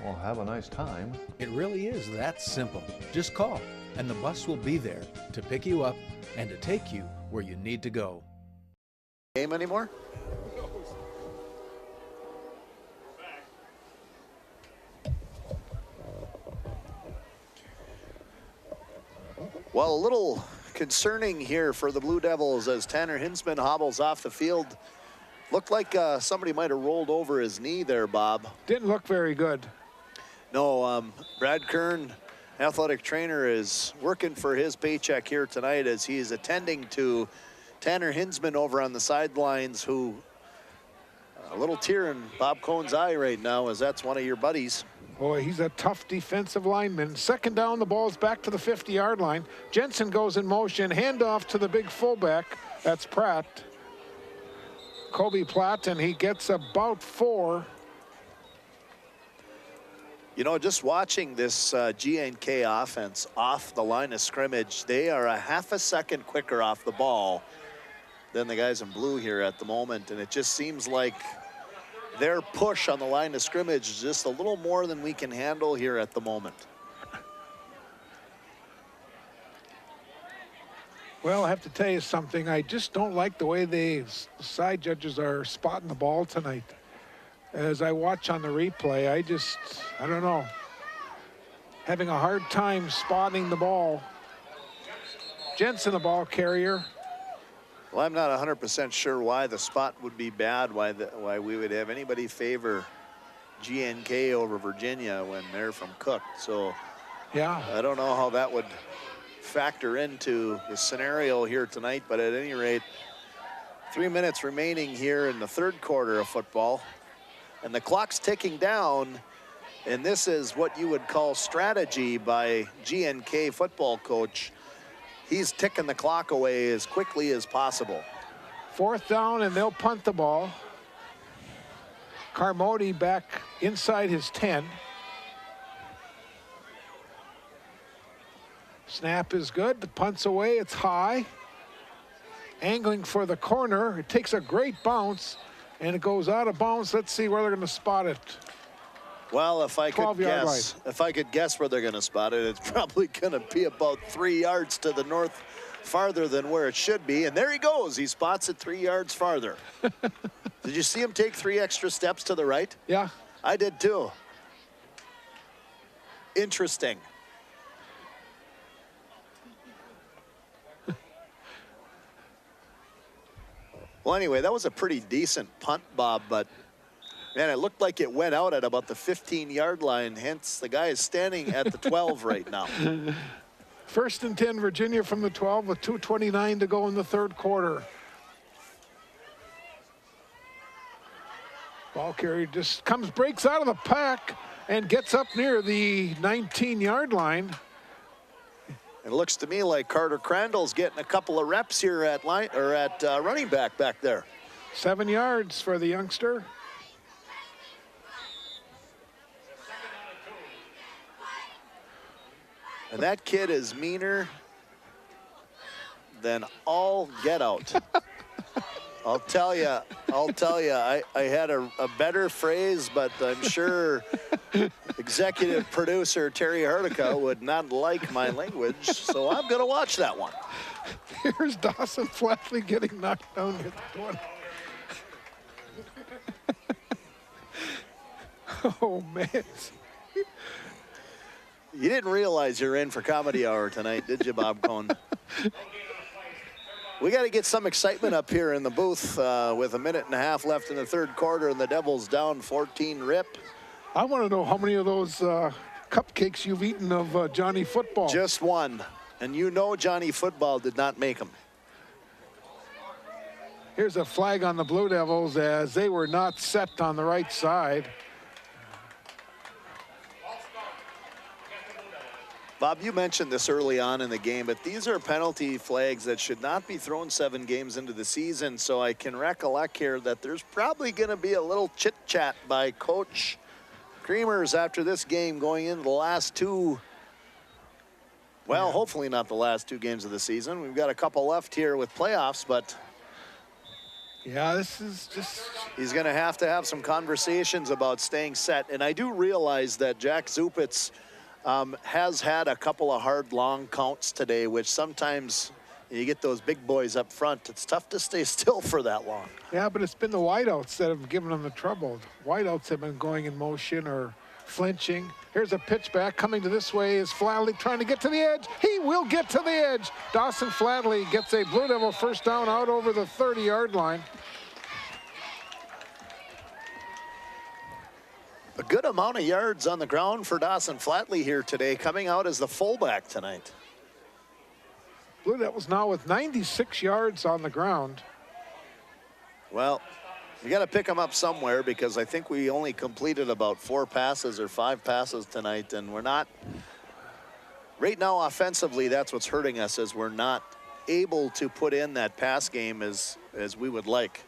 Well, have a nice time. It really is that simple. Just call, and the bus will be there to pick you up and to take you where you need to go. Game anymore? Well, a little concerning here for the Blue Devils as Tanner Hinsman hobbles off the field. Looked like somebody might have rolled over his knee there, Bob. Didn't look very good. No, Brad Kern, athletic trainer, is working for his paycheck here tonight as he is attending to Tanner Hinsman over on the sidelines, who a little tear in Bob Cohn's eye right now, as that's one of your buddies. Boy, he's a tough defensive lineman. 2nd down, the ball's back to the 50-yard line. Jensen goes in motion, handoff to the big fullback. That's Pratt. Kobe Platt, and he gets about 4. You know, just watching this GNK offense off the line of scrimmage, they are a half a second quicker off the ball than the guys in blue here at the moment. And it just seems like their push on the line of scrimmage is just a little more than we can handle here at the moment. Well, I have to tell you something. I just don't like the way the side judges are spotting the ball tonight. As I watch on the replay, I don't know. Having a hard time spotting the ball. Jensen, the ball carrier. Well, I'm not 100% sure why the spot would be bad, why we would have anybody favor GNK over Virginia when they're from Cook. So yeah, I don't know how that would factor into the scenario here tonight, but at any rate, 3 minutes remaining here in the third quarter of football, and the clock's ticking down, and this is what you would call strategy by GNK football coach. He's ticking the clock away as quickly as possible. 4th down, and they'll punt the ball. Carmody back inside his 10. Snap is good. The punt's away. It's high. Angling for the corner. It takes a great bounce, and it goes out of bounds. Let's see where they're going to spot it. Well, if I could 12-yard guess where they're going to spot it, it's probably going to be about 3 yards to the north, farther than where it should be. And there he goes. He spots it 3 yards farther. Did you see him take 3 extra steps to the right? Yeah. I did too. Interesting. Well, anyway, that was a pretty decent punt, Bob, but man, it looked like it went out at about the 15-yard line. Hence, the guy is standing at the 12 right now. 1st and 10, Virginia from the 12 with 2:29 to go in the third quarter. Ball carrier just breaks out of the pack and gets up near the 19-yard line. It looks to me like Carter Crandall's getting a couple of reps here at running back there. 7 yards for the youngster. And that kid is meaner than all get out. I'll tell you, I had a better phrase, but I'm sure executive producer Terry Hardica would not like my language, so I'm going to watch that one. Here's Dawson Flatley getting knocked down at the 20. Oh, man. You didn't realize you're in for comedy hour tonight, did you, Bob Cohn? We got to get some excitement up here in the booth with 1.5 minutes left in the third quarter, and the Devils down 14 rip. I want to know how many of those cupcakes you've eaten of Johnny Football. Just one, and you know Johnny Football did not make them. Here's a flag on the Blue Devils as they were not set on the right side. Bob, you mentioned this early on in the game, but these are penalty flags that should not be thrown 7 games into the season. So I can recollect here that there's probably going to be a little chit-chat by Coach Creamers after this game going into the last 2. Well, hopefully not the last 2 games of the season. We've got a couple left here with playoffs, but yeah, this is just... He's going to have some conversations about staying set. And I do realize that Jack Zupitz has had a couple of hard, long counts today, which sometimes you get those big boys up front. It's tough to stay still for that long. Yeah, but it's been the wideouts that have given them the trouble. Wideouts have been going in motion or flinching. Here's a pitch back coming to this way is Flatley trying to get to the edge. He will get to the edge. Dawson Flatley gets a Blue Devil first down out over the 30-yard line. A good amount of yards on the ground for Dawson Flatley here today, coming out as the fullback tonight. Blue Devils now with 96 yards on the ground. Well, you got to pick them up somewhere because I think we only completed about 4 passes or 5 passes tonight, and we're not, right now offensively, that's what's hurting us, is we're not able to put in that pass game as we would like.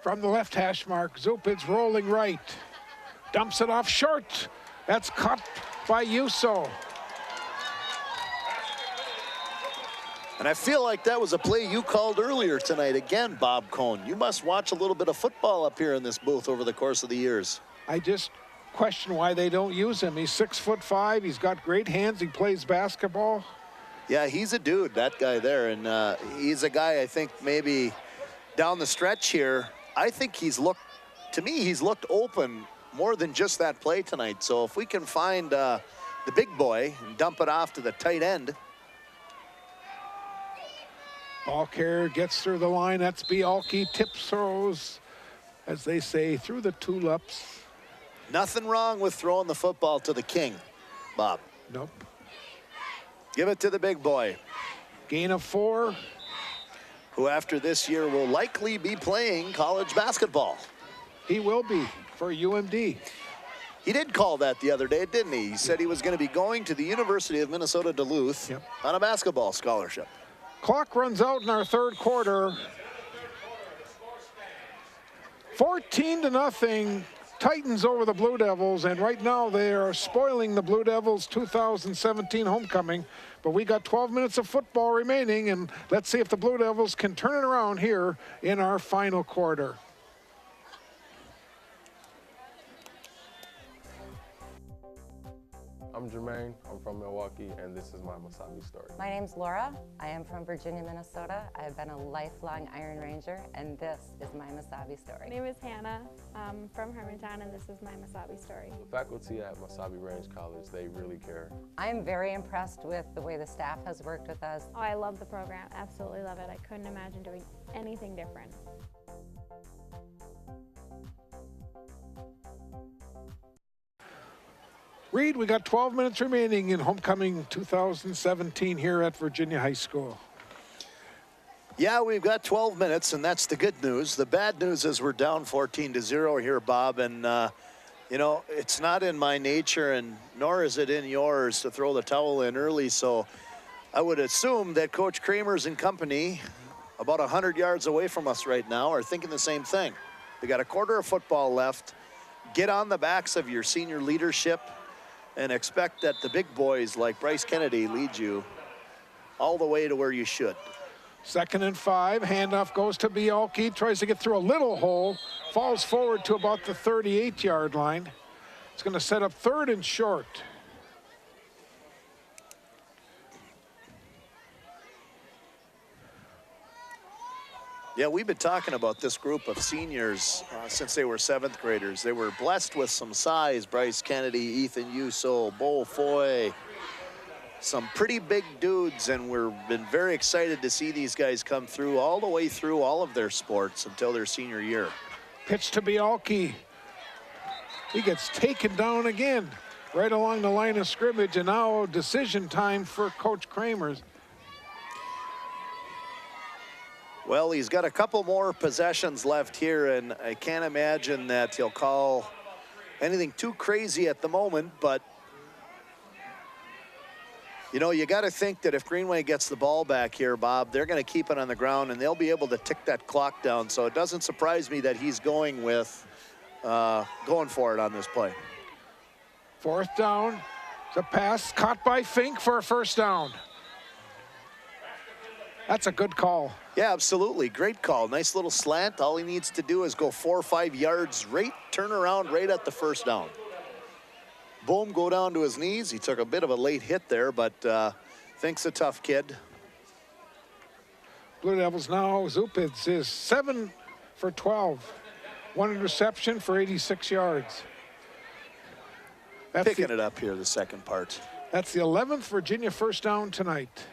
From the left hash mark, Zupitz rolling right. Dumps it off short. That's caught by Yuso. And I feel like that was a play you called earlier tonight. Again, Bob Cohn, you must watch a little bit of football up here in this booth over the course of the years. I just question why they don't use him. He's 6'5". He's got great hands. He plays basketball. Yeah, he's a dude, that guy there. And he's a guy, I think, maybe down the stretch here, I think he's looked, to me, he's looked open more than just that play tonight. So if we can find the big boy and dump it off to the tight end. Ball carrier gets through the line. That's Bialke. Tips throws, as they say, through the tulips. Nothing wrong with throwing the football to the king, Bob. Nope. Give it to the big boy. Gain of 4. Who after this year will likely be playing college basketball. He will be for UMD. He did call that the other day, didn't he? He said he was going to be going to the University of Minnesota Duluth on a basketball scholarship. Clock runs out in our third quarter. 14-0. Titans over the Blue Devils, and right now they are spoiling the Blue Devils' 2017 homecoming. But we got 12 minutes of football remaining, and let's see if the Blue Devils can turn it around here in our final quarter. I'm Jermaine, I'm from Milwaukee, and this is my Masabi story. My name's Laura. I am from Virginia, Minnesota. I've been a lifelong Iron Ranger, and this is my Masabi story. My name is Hannah. I'm from Hermantown, and this is my Masabi story. The faculty at Masabi Range College, they really care. I am very impressed with the way the staff has worked with us. Oh, I love the program. Absolutely love it. I couldn't imagine doing anything different. Reed, we got 12 minutes remaining in homecoming 2017 here at Virginia High School. Yeah, we've got 12 minutes, and that's the good news. The bad news is we're down 14-0 here, Bob, and you know, it's not in my nature, and nor is it in yours to throw the towel in early, so I would assume that Coach Kramer's and company, about 100 yards away from us right now, are thinking the same thing. They got a quarter of football left. Get on the backs of your senior leadership and expect that the big boys like Bryce Kennedy lead you all the way to where you should. 2nd and 5, handoff goes to Bialke, tries to get through a little hole, falls forward to about the 38-yard line. It's going to set up 3rd and short. Yeah, we've been talking about this group of seniors since they were 7th graders. They were blessed with some size. Bryce Kennedy, Ethan Yuso, Bo Foy, some pretty big dudes, and we've been very excited to see these guys come through all the way through all of their sports until their senior year. Pitch to Bialke. He gets taken down again right along the line of scrimmage, and now decision time for Coach Kramer's. Well, he's got a couple more possessions left here, and I can't imagine that he'll call anything too crazy at the moment, but you know, you got to think that if Greenway gets the ball back here, Bob, they're going to keep it on the ground, and they'll be able to tick that clock down. So it doesn't surprise me that he's going for it on this play. 4th down. The pass caught by Fink for a 1st down. That's a good call. Yeah, absolutely. Great call. Nice little slant. All he needs to do is go 4 or 5 yards right, turn around right at the 1st down. Boom, go down to his knees. He took a bit of a late hit there, but Fink's a tough kid. Blue Devils now, Zupids is 7 for 12. 1 interception for 86 yards. Picking it up here, the second part. That's the 11th Virginia 1st down tonight.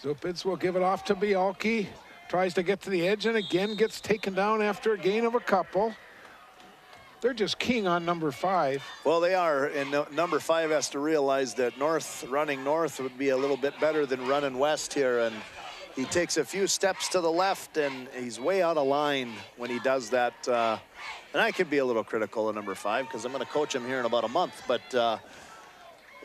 Zupids will give it off to Bialke. Tries to get to the edge and again gets taken down after a gain of a couple. They're just keying on number 5. Well, they are, and number 5 has to realize that running north would be a little bit better than running west here, and he takes a few steps to the left, and he's way out of line when he does that. And I can be a little critical of number 5 because I'm going to coach him here in about a month, but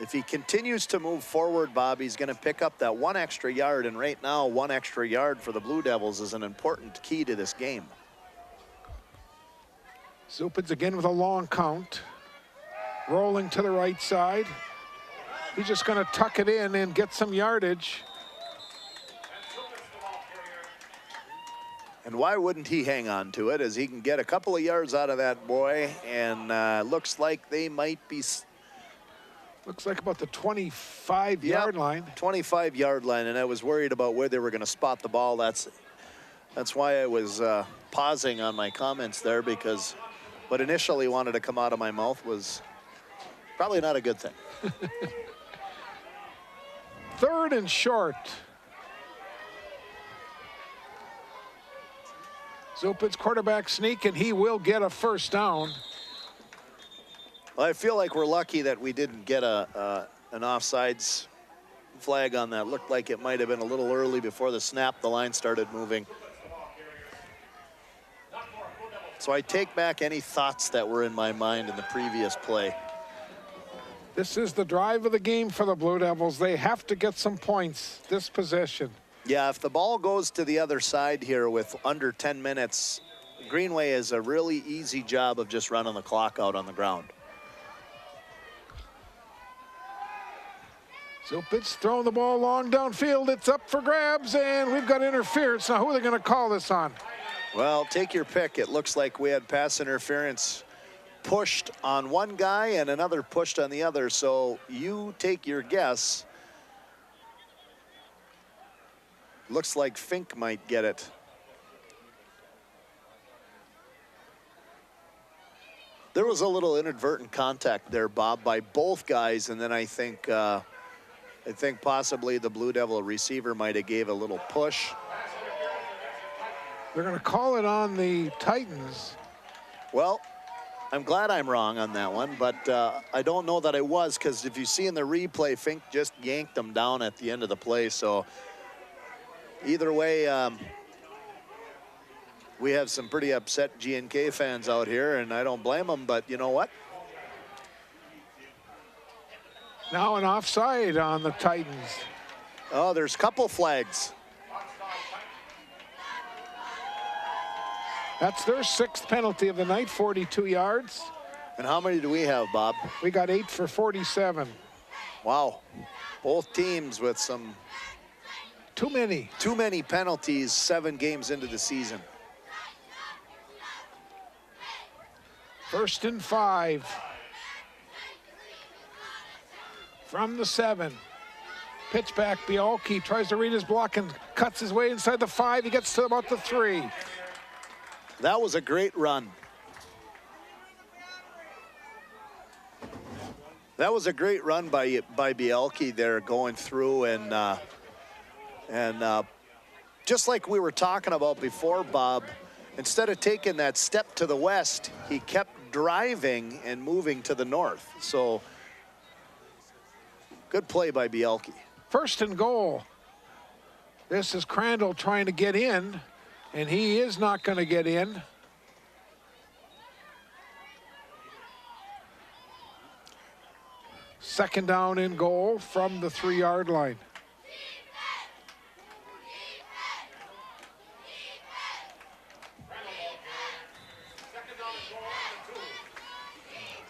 if he continues to move forward, Bob, he's going to pick up that 1 extra yard, and right now 1 extra yard for the Blue Devils is an important key to this game. Zupids again with a long count. Rolling to the right side. He's just going to tuck it in and get some yardage. And why wouldn't he hang on to it, as he can get a couple of yards out of that boy, and looks like they might be Looks like about the 25-yard line. 25-yard line, and I was worried about where they were going to spot the ball. That's why I was pausing on my comments there, because what initially wanted to come out of my mouth was probably not a good thing. 3rd and short. Zupin's quarterback sneak, and he will get a first down. Well, I feel like we're lucky that we didn't get an offsides flag on that. Looked like it might have been a little early before the snap. The line started moving. So I take back any thoughts that were in my mind in the previous play. This is the drive of the game for the Blue Devils. They have to get some points this possession. Yeah, if the ball goes to the other side here with under 10 minutes, Greenway has a really easy job of just running the clock out on the ground. Zupin's throwing the ball long downfield. It's up for grabs, and we've got interference. Now, who are they going to call this on? Well, take your pick. It looks like we had pass interference pushed on one guy and another pushed on the other. So you take your guess. Looks like Fink might get it. There was a little inadvertent contact there, Bob, by both guys, and then I think possibly the Blue Devil receiver might have gave a little push. They're going to call it on the Titans. Well, I'm glad I'm wrong on that one, but I don't know that I was, because if you see in the replay, Fink just yanked them down at the end of the play. So either way, we have some pretty upset GNK fans out here, and I don't blame them, but you know what? Now an offside on the Titans. Oh, there's a couple flags. That's their 6th penalty of the night, 42 yards. And how many do we have, Bob? We got 8 for 47. Wow. Both teams with some... Too many. Too many penalties 7 games into the season. 1st and 5. From the 7. Pitch back, Bialke tries to read his block and cuts his way inside the 5. He gets to about the 3. That was a great run. That was a great run by Bialke there, going through and just like we were talking about before, Bob, instead of taking that step to the west, he kept driving and moving to the north. So good play by Bialke. 1st and goal. This is Crandall trying to get in, and he is not going to get in. Second down and goal from the 3-yard line.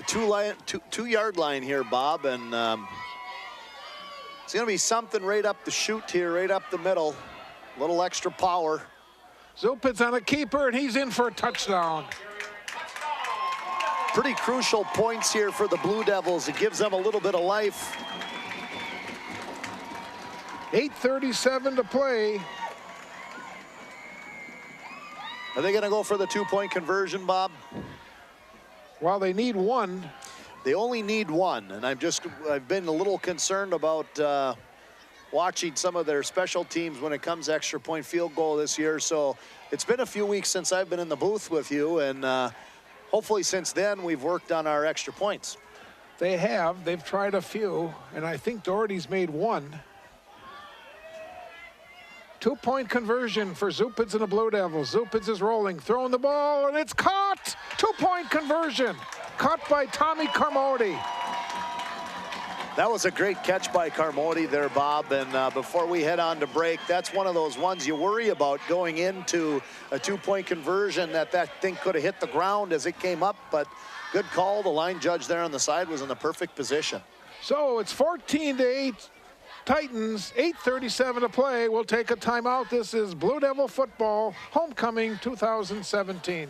The 2-yard line here, Bob, and it's going to be something right up the chute here, right up the middle. A little extra power. Zupin's on a keeper, and he's in for a touchdown. Pretty crucial points here for the Blue Devils. It gives them a little bit of life. 8:37 to play. Are they going to go for the 2-point conversion, Bob? Well, they need one. They only need one, and I've been a little concerned about watching some of their special teams when it comes to extra point field goal this year. So it's been a few weeks since I've been in the booth with you, and hopefully since then we've worked on our extra points. They have. They've tried a few, and I think Doherty's made one. 2-point conversion for Zupins and the Blue Devils. Zupins is rolling, throwing the ball, and it's caught! 2-point conversion. Caught by Tommy Carmody. That was a great catch by Carmody there, Bob. And before we head on to break, that's one of those ones you worry about going into a 2-point conversion, that thing could have hit the ground as it came up, but good call. The line judge there on the side was in the perfect position. So it's 14-8. Titans, 8:37 to play. We'll take a timeout. This is Blue Devil football, homecoming 2017.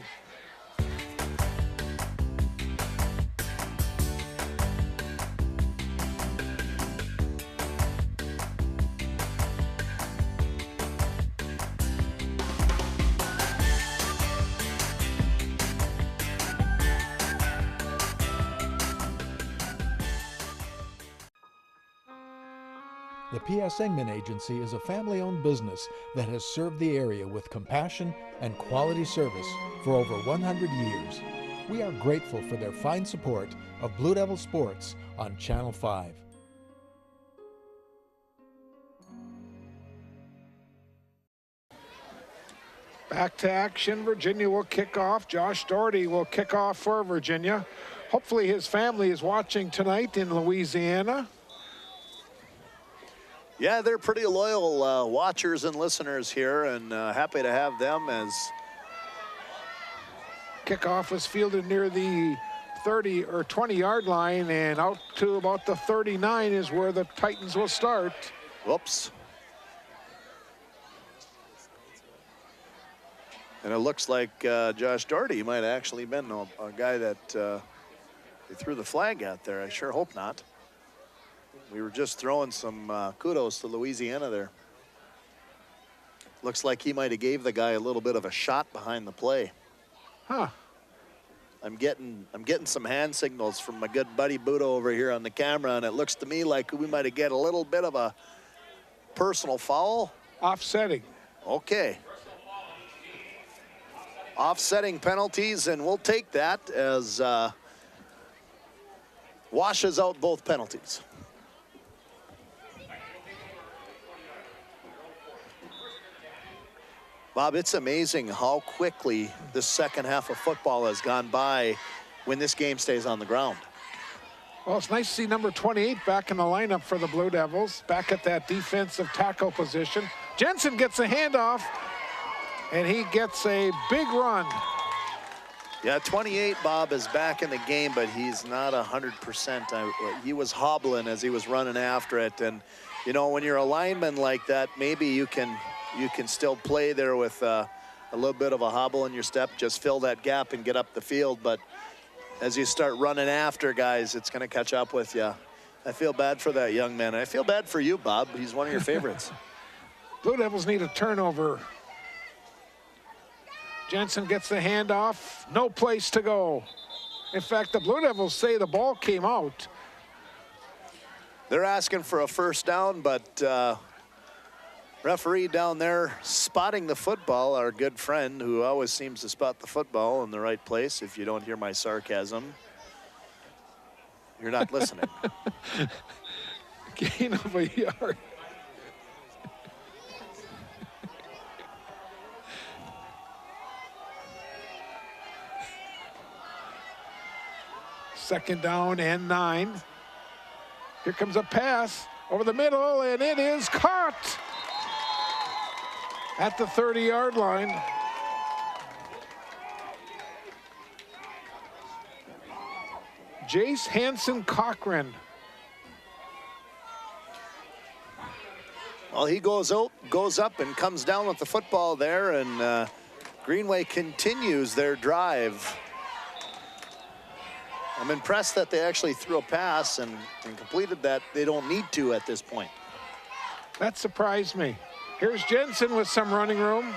The P.S. Engman Agency is a family-owned business that has served the area with compassion and quality service for over 100 years. We are grateful for their fine support of Blue Devil Sports on Channel 5. Back to action. Virginia will kick off. Josh Doherty will kick off for Virginia. Hopefully his family is watching tonight in Louisiana. Yeah, they're pretty loyal watchers and listeners here, and happy to have them as kickoff was fielded near the 30 or 20-yard line, and out to about the 39 is where the Titans will start. Whoops. And it looks like Josh Doherty might have actually been a guy that they threw the flag at there. I sure hope not. We were just throwing some kudos to Louisiana there. Looks like he might have gave the guy a little bit of a shot behind the play. Huh. I'm getting some hand signals from my good buddy Budo over here on the camera, and it looks to me like we might have get a little bit of a personal foul. Offsetting. Okay. Offsetting penalties, and we'll take that as washes out both penalties. Bob, it's amazing how quickly the second half of football has gone by when this game stays on the ground. Well, it's nice to see number 28 back in the lineup for the Blue Devils, back at that defensive tackle position. Jensen gets a handoff, and he gets a big run. Yeah, 28, Bob, is back in the game, but he's not 100%. He was hobbling as he was running after it. And, you know, when you're a lineman like that, maybe you can still play there with a little bit of a hobble in your step, just fill that gap and get up the field. But as you start running after guys, it's going to catch up with you. I feel bad for that young man. I feel bad for you, Bob. He's one of your favorites. Blue Devils need a turnover. Jensen gets the handoff, no place to go. In fact, the Blue Devils say the ball came out. They're asking for a first down, but referee down there spotting the football, our good friend who always seems to spot the football in the right place. If you don't hear my sarcasm, you're not listening. Gain of a yard. Second down and 9. Here comes a pass over the middle, and it is caught at the 30-yard line. Jace Hansen Cochran. Well, he goes up and comes down with the football there, and Greenway continues their drive. I'm impressed that they actually threw a pass and completed that. They don't need to at this point. That surprised me. Here's Jensen with some running room.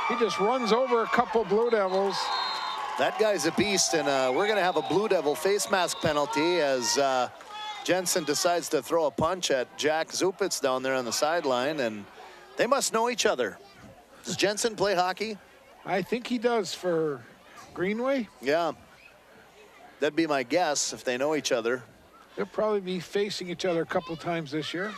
He just runs over a couple Blue Devils. That guy's a beast, and we're going to have a Blue Devil face mask penalty as Jensen decides to throw a punch at Jack Zupitz down there on the sideline, and they must know each other. Does Jensen play hockey? I think he does for Greenway. Yeah. That'd be my guess if they know each other. They'll probably be facing each other a couple times this year.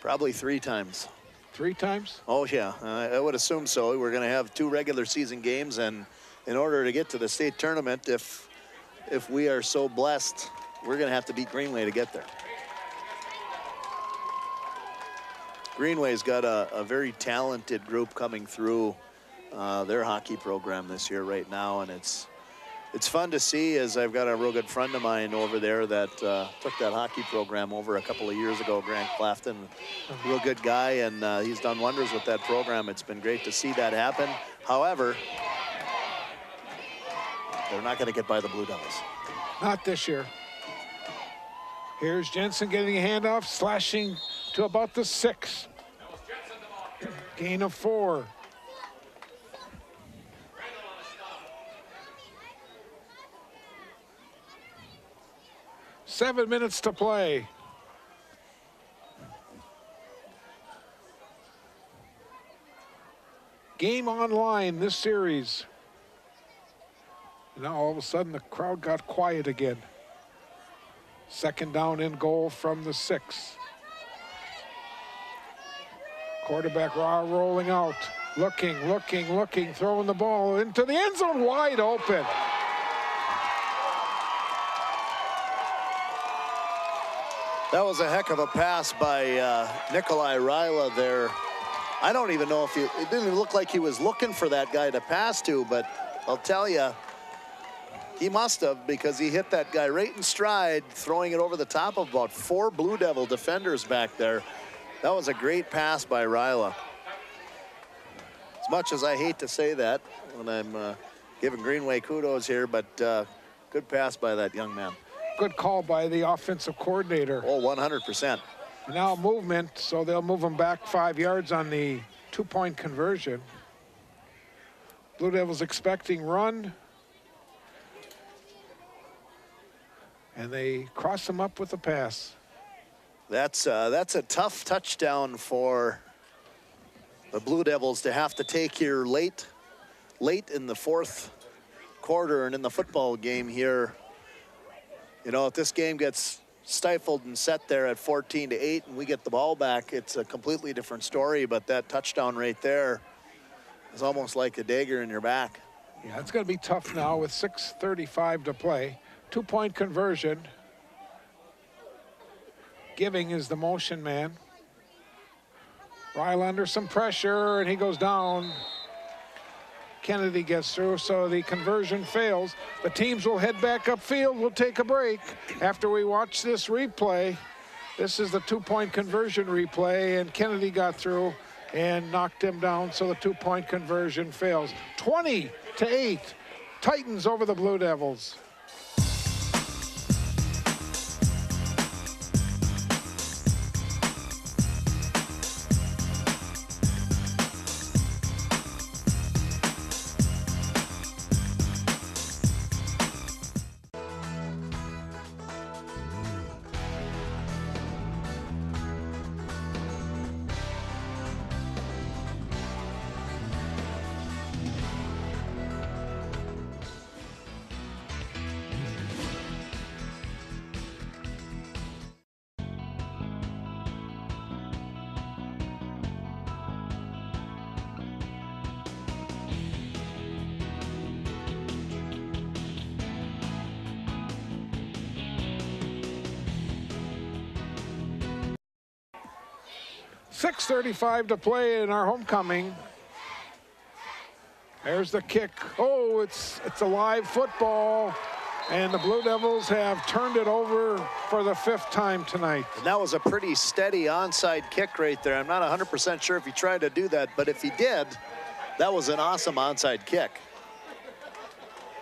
Probably 3 times. 3 times? Oh, yeah. I would assume so. We're going to have 2 regular season games, and in order to get to the state tournament, if we are so blessed, we're going to have to beat Greenway to get there. Greenway's got a very talented group coming through their hockey program this year right now, and it's fun to see, as I've got a real good friend of mine over there that took that hockey program over a couple of years ago, Grant Clafton, real good guy, and he's done wonders with that program. It's been great to see that happen. However, they're not going to get by the Blue Devils. Not this year. Here's Jensen getting a handoff, slashing to about the 6. Gain of 4. Seven minutes to play. game online this series. Now all of a sudden the crowd got quiet again. Second down and goal from the 6. Quarterback rolling out, looking, throwing the ball into the end zone, wide open. That was a heck of a pass by Nikolai Ryla there. I don't even know if it didn't look like he was looking for that guy to pass to, but I'll tell you, he must have, because he hit that guy right in stride, throwing it over the top of about 4 Blue Devil defenders back there. That was a great pass by Ryla. As much as I hate to say that when I'm giving Greenway kudos here, but good pass by that young man. Good call by the offensive coordinator. Oh, 100%. Now movement, so they'll move them back 5 yards on the 2-point conversion. Blue Devils expecting run. And they cross them up with a pass. That's a tough touchdown for the Blue Devils to have to take here late in the 4th quarter and in the football game here. You know, if this game gets stifled and set there at 14-8 and we get the ball back, it's a completely different story, but that touchdown right there is almost like a dagger in your back. Yeah, it's going to be tough now with 6:35 to play. 2-point conversion. Giving is the motion man. Ryle under some pressure, and he goes down. Kennedy gets through, so the conversion fails. The teams will head back upfield. We'll take a break after we watch this replay. This is the 2-point conversion replay, and Kennedy got through and knocked him down, so the 2-point conversion fails. 20-8, Titans over the Blue Devils. .6:35 to play in our homecoming. There's the kick. Oh, it's a live football, and the Blue Devils have turned it over for the 5th time tonight. And that was a pretty steady onside kick right there. I'm not 100% sure if he tried to do that, but if he did, that was an awesome onside kick.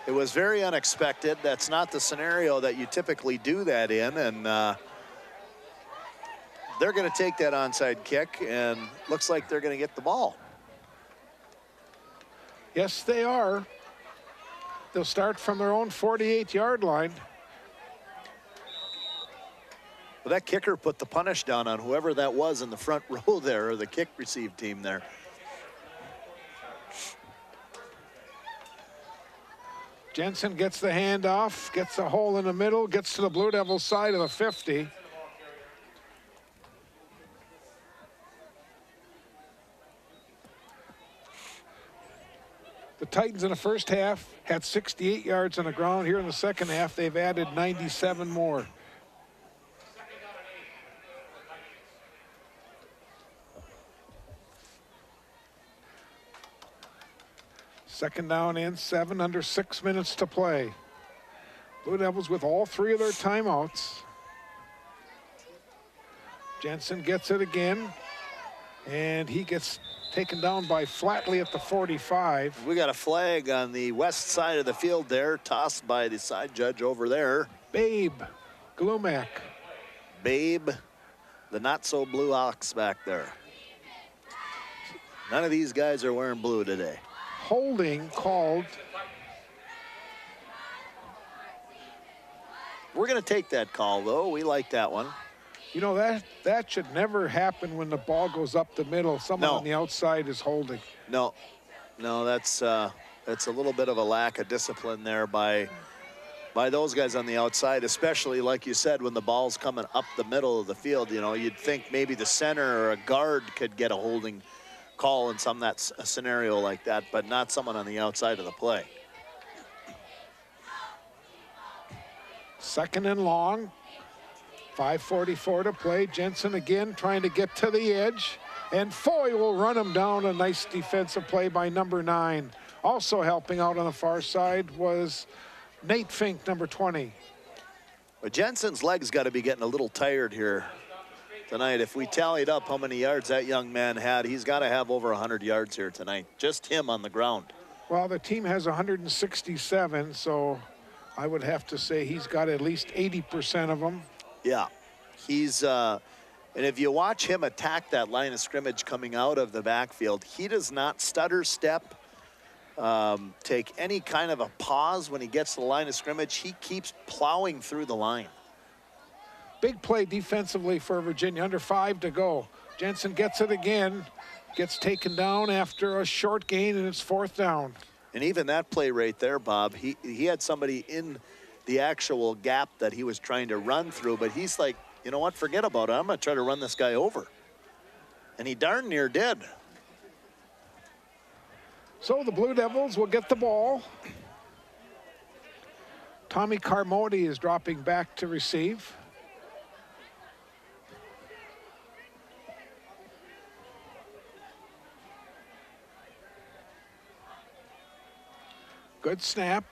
It was very unexpected. That's not the scenario that you typically do that in, and they're going to take that onside kick, and looks like they're going to get the ball. Yes, they are. They'll start from their own 48-yard line. Well, that kicker put the punish down on whoever that was in the front row there, or the kick receive team there. Jensen gets the handoff, gets a hole in the middle, gets to the Blue Devils side of the 50. The Titans in the first half had 68 yards on the ground. Here in the second half, they've added 97 more. Second down and 7, under 6 minutes to play. Blue Devils with all 3 of their timeouts. Jensen gets it again, and he gets taken down by Flatley at the 45. We got a flag on the west side of the field there, tossed by the side judge over there. Babe Glumac. Babe, the not-so-blue ox back there. None of these guys are wearing blue today. Holding called. We're going to take that call, though. We like that one. You know, that should never happen when the ball goes up the middle. Someone on the outside is holding. No, No, that's a little bit of a lack of discipline there by those guys on the outside, especially like you said, when the ball's coming up the middle of the field. You know, you'd think maybe the center or a guard could get a holding call in a scenario like that, but not someone on the outside of the play. Second and long. 5:44 to play. Jensen again trying to get to the edge. And Foy will run him down. A nice defensive play by number 9. Also helping out on the far side was Nate Fink, number 20. But Jensen's legs got to be getting a little tired here tonight. If we tallied up how many yards that young man had, he's got to have over 100 yards here tonight. Just him on the ground. Well, the team has 167, so I would have to say he's got at least 80% of them. Yeah, he's, and if you watch him attack that line of scrimmage coming out of the backfield, he does not stutter step, take any kind of a pause when he gets to the line of scrimmage. He keeps plowing through the line. Big play defensively for Virginia, under 5 to go. Jensen gets it again, gets taken down after a short gain, and it's 4th down. And even that play right there, Bob, he had somebody in the actual gap that he was trying to run through, but he's like, you know what, forget about it. I'm gonna try to run this guy over. And he darn near did. So the Blue Devils will get the ball. Tommy Carmody is dropping back to receive. Good snap.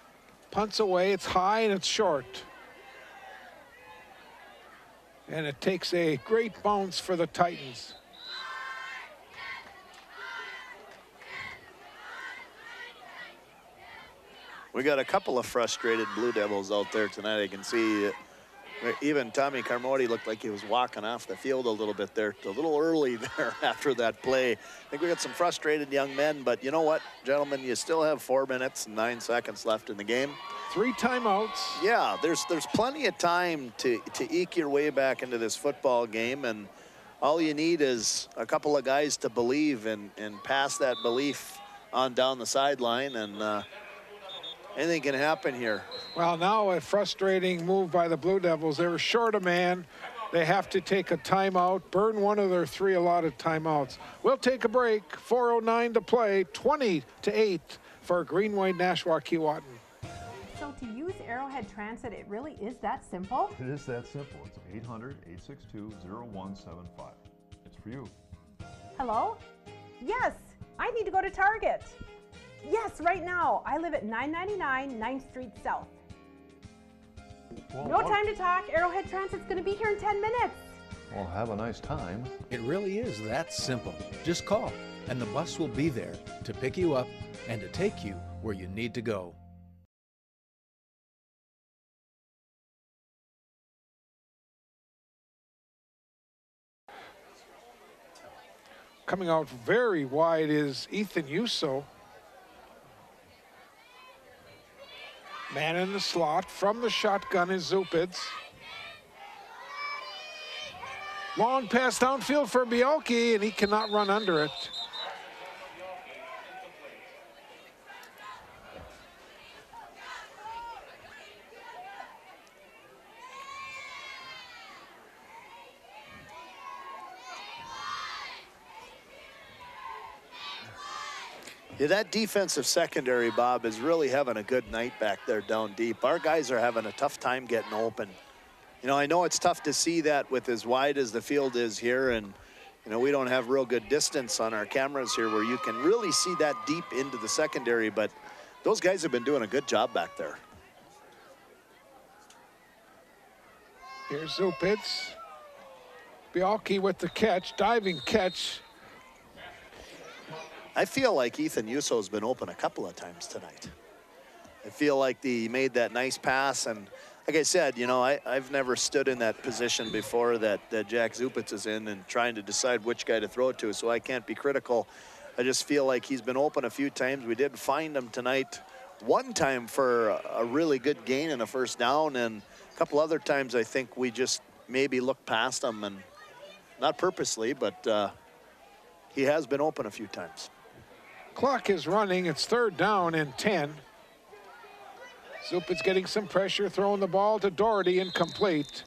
Punts away, it's high and it's short. And it takes a great bounce for the Titans. We got a couple of frustrated Blue Devils out there tonight. I can see even Tommy Carmody looked like he was walking off the field a little bit there, a little early there after that play. I think we got some frustrated young men, but you know what, gentlemen, you still have 4 minutes and 9 seconds left in the game. 3 timeouts. Yeah, there's plenty of time to eke your way back into this football game, and all you need is a couple of guys to believe and pass that belief on down the sideline, and anything can happen here. Well, now a frustrating move by the Blue Devils. They were short a man. They have to take a timeout, burn one of their 3 allotted timeouts. We'll take a break. 4:09 to play, 20-8 for Greenway Nashua Keewatin. So to use Arrowhead Transit, it really is that simple? It is that simple. It's 800-862-0175. It's for you. Hello? Yes, I need to go to Target. Yes, right now. I live at 999 9th Street South. Well, no time to talk. Arrowhead Transit's going to be here in 10 minutes. Well, have a nice time. It really is that simple. Just call, and the bus will be there to pick you up and to take you where you need to go. Coming out very wide is Ethan Yuso. Man in the slot. From the shotgun is Zupitz. Long pass downfield for Bielke, and he cannot run under it. Yeah, that defensive secondary, Bob, is really having a good night back there down deep. Our guys are having a tough time getting open. You know, I know it's tough to see that with as wide as the field is here, and, you know, we don't have real good distance on our cameras here where you can really see that deep into the secondary, but those guys have been doing a good job back there. Here's Zupitz. Bielke with the catch, diving catch. I feel like Ethan Yuso's been open a couple of times tonight. I feel like he made that nice pass, and like I said, you know, I've never stood in that position before that Jack Zupitz is in and trying to decide which guy to throw it to, so I can't be critical. I just feel like he's been open a few times. We did find him tonight one time for a really good gain and a first down, and a couple other times I think we just maybe looked past him, and not purposely, but he has been open a few times. Clock is running. It's 3rd down and 10. Zupitz getting some pressure, throwing the ball to Doherty, incomplete.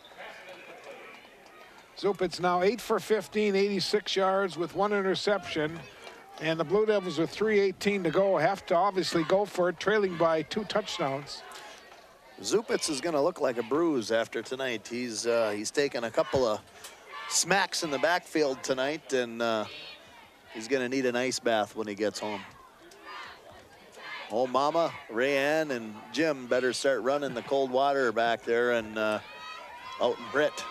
Zupitz now 8 for 15, 86 yards with 1 interception. And the Blue Devils with 3:18 to go have to obviously go for it, trailing by 2 touchdowns. Zupitz is going to look like a bruise after tonight. He's taken a couple of smacks in the backfield tonight, and he's going to need an ice bath when he gets home. Oh, Mama, Rayanne, and Jim better start running the cold water back there and out in Britt.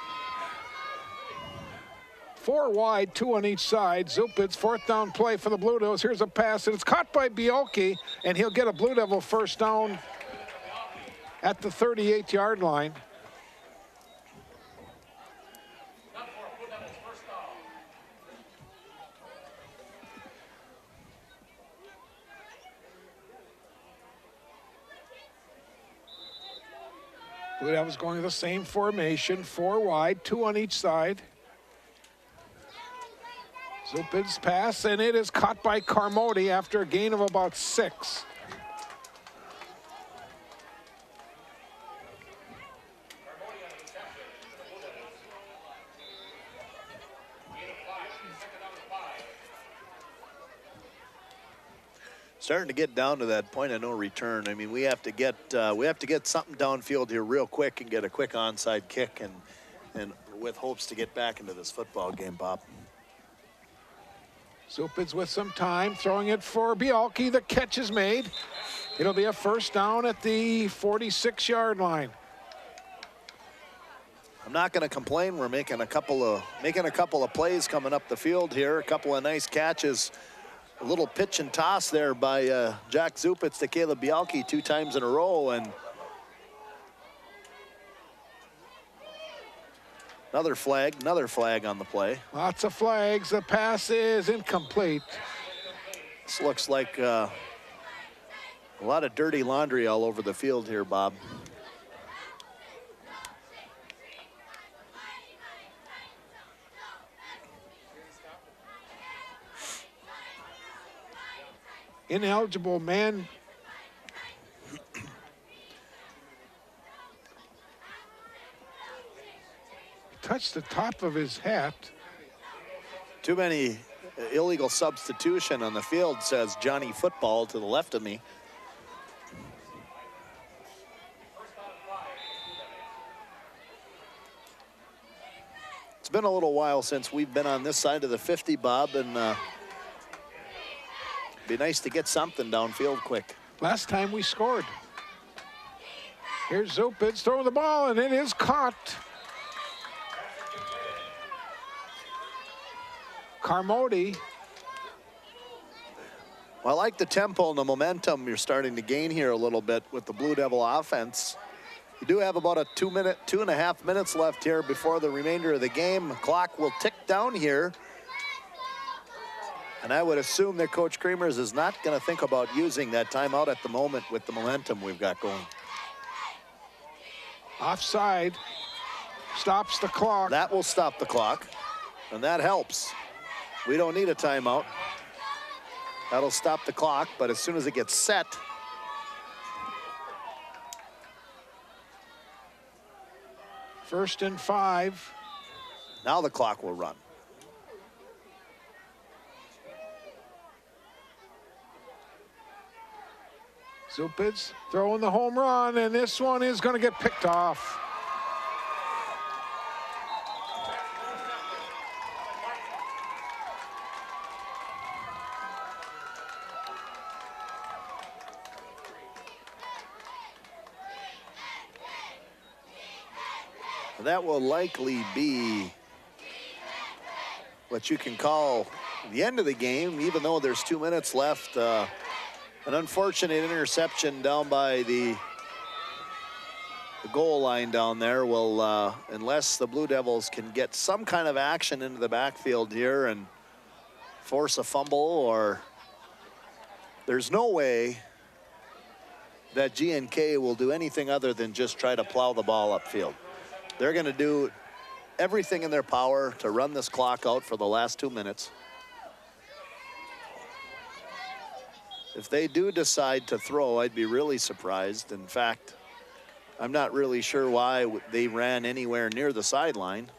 4 wide, 2 on each side. Zupitz, 4th down play for the Blue Devils. Here's a pass, and it's caught by Bielke, and he'll get a Blue Devil 1st down at the 38-yard line. Blue Devils going to the same formation, 4 wide, 2 on each side. Zupitz pass, and it is caught by Carmody after a gain of about 6. Starting to get down to that point of no return. I mean, we have to get something downfield here real quick and get a quick onside kick, and with hopes to get back into this football game, Bob. Zupitz with some time, throwing it for Bielke. The catch is made. It'll be a 1st down at the 46-yard line. I'm not going to complain. We're making a couple of plays coming up the field here. A couple of nice catches. A little pitch and toss there by Jack Zupitz to Caleb Bielke 2 times in a row, and another flag on the play. Lots of flags. The pass is incomplete. This looks like a lot of dirty laundry all over the field here, Bob. Ineligible man. Touched the top of his hat. Too many illegal substitution on the field, says Johnny Football to the left of me. It's been a little while since we've been on this side of the 50, Bob, and be nice to get something downfield quick. Last time we scored. Here's Zupitz throwing the ball, and it is caught. Carmody. Well, I like the tempo and the momentum you're starting to gain here a little bit with the Blue Devil offense. You do have about a 2.5 minutes left here before the remainder of the game. Clock will tick down here. And I would assume that Coach Creamers is not going to think about using that timeout at the moment with the momentum we've got going. Offside. Stops the clock. That will stop the clock, and that helps. We don't need a timeout. That'll stop the clock, but as soon as it gets set, First and 5. Now the clock will run. Zupitz throwing the home run, and this one is going to get picked off. That will likely be what you can call the end of the game, even though there's 2 minutes left. An unfortunate interception down by the goal line down there will, unless the Blue Devils can get some kind of action into the backfield here and force a fumble, or there's no way that GNK will do anything other than just try to plow the ball upfield. They're going to do everything in their power to run this clock out for the last 2 minutes. if they do decide to throw, I'd be really surprised. In fact, I'm not really sure why they ran anywhere near the sideline,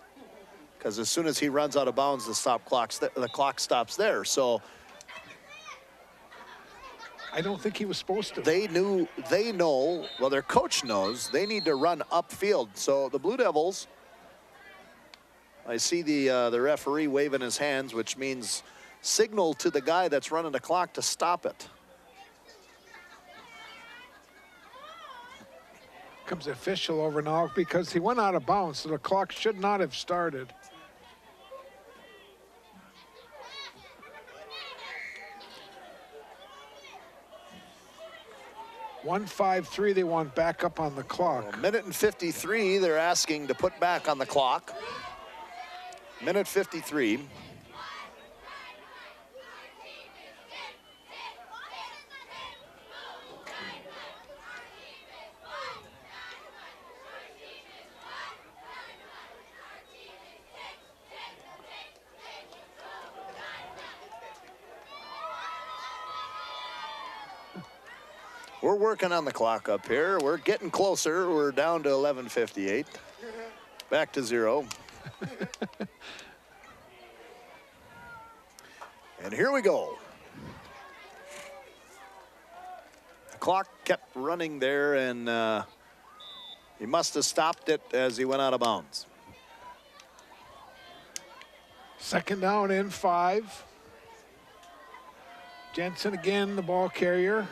because as soon as he runs out of bounds, the clock stops there. So I don't think he was supposed to. they know, well, their coach knows they need to run upfield. So the Blue Devils, I see the referee waving his hands, which means signal to the guy that's running the clock to stop it. Comes the official over now because he went out of bounds, so the clock should not have started. .153, they want back up on the clock. 1:53, they're asking to put back on the clock. 1:53. We're working on the clock up here. We're getting closer. We're down to 11:58. Back to 0. And here we go. The clock kept running there, and he must have stopped it as he went out of bounds. Second down and 5. Jensen again, the ball carrier.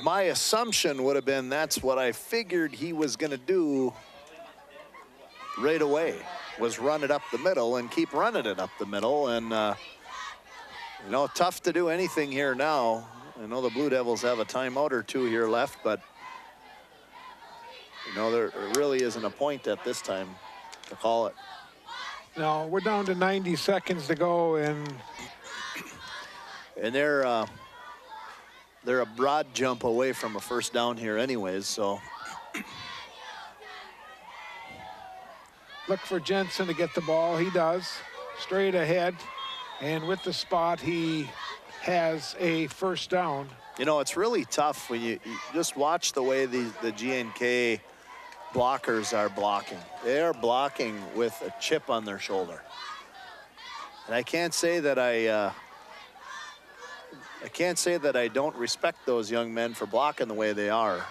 My assumption would have been that's what I figured he was going to do right away, was run it up the middle and keep running it up the middle. And, you know, tough to do anything here now. I know the Blue Devils have a timeout or two here left, but, you know, there really isn't a point at this time to call it. No, we're down to 90 seconds to go, and they're a broad jump away from a first down here anyways, so. Look for Jensen to get the ball. He does. Straight ahead. And with the spot, he has a first down. You know, it's really tough when you just watch the way the GNK blockers are blocking. They are blocking with a chip on their shoulder. And I can't say that I don't respect those young men for blocking the way they are.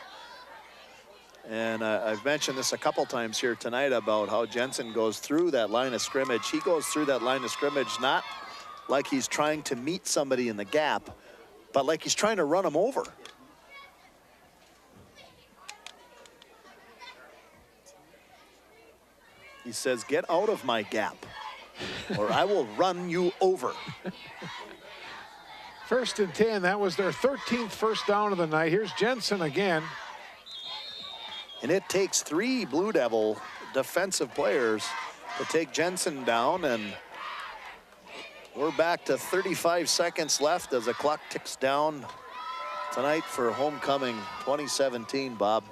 And I've mentioned this a couple times here tonight about how Jensen goes through that line of scrimmage. He goes through that line of scrimmage not like he's trying to meet somebody in the gap, but like he's trying to run them over. He says, "Get out of my gap, or I will run you over." First and 10, that was their 13th first down of the night. Here's Jensen again. And it takes 3 Blue Devil defensive players to take Jensen down, and we're back to 35 seconds left as the clock ticks down tonight for homecoming 2017, Bob.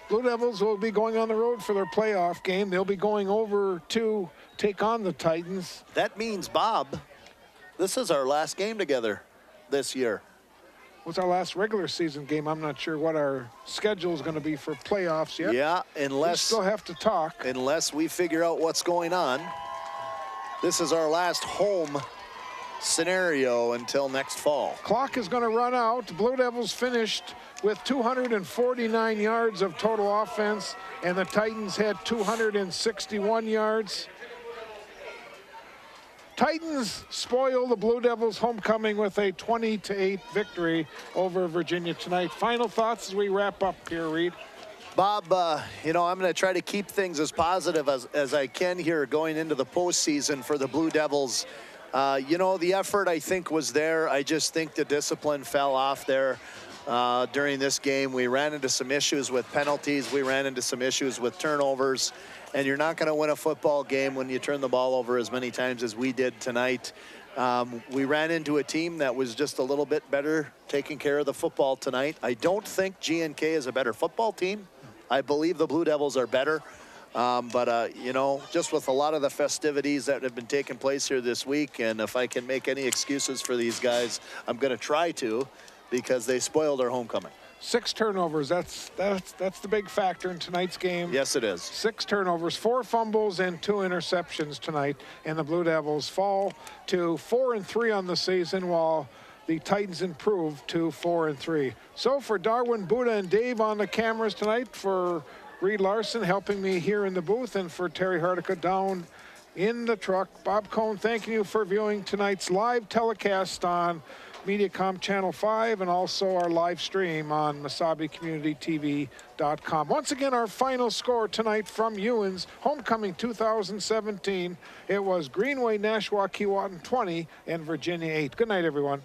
Blue Devils will be going on the road for their playoff game. They'll be going over to take on the Titans. That means, Bob, this is our last game together this year. What's our last regular season game? I'm not sure what our schedule is going to be for playoffs yet. Yeah, We unless still have to talk. we figure out what's going on. This is our last home scenario until next fall. Clock is going to run out. The Blue Devils finished with 249 yards of total offense, and the Titans had 261 yards. Titans spoil the Blue Devils' homecoming with a 20-8 victory over Virginia tonight. Final thoughts as we wrap up here, Reed. Bob, you know, I'm going to try to keep things as positive as I can here going into the postseason for the Blue Devils. You know, the effort, I think, was there. I just think the discipline fell off there during this game. We ran into some issues with penalties. We ran into some issues with turnovers. And you're not going to win a football game when you turn the ball over as many times as we did tonight. We ran into a team that was just a little bit better taking care of the football tonight. I don't think GNK is a better football team. I believe the Blue Devils are better. You know, just with a lot of the festivities that have been taking place here this week, and if I can make any excuses for these guys, I'm going to try to, because they spoiled our homecoming. 6 turnovers, that's the big factor in tonight's game. Yes, it is. 6 turnovers, 4 fumbles and 2 interceptions tonight, and the Blue Devils fall to 4-3 on the season, while the Titans improve to 4-3. So for Darwin, Buddha, and Dave on the cameras tonight, for Reed Larson helping me here in the booth, and for Terry Hardica down in the truck, Bob Cohn thanking you for viewing tonight's live telecast on Mediacom Channel 5 and also our live stream on MasabiCommunityTV.com. Once again, our final score tonight from Ewan's Homecoming 2017. It was Greenway Nashwauk-Keewatin 20 and Virginia 8. Good night, everyone.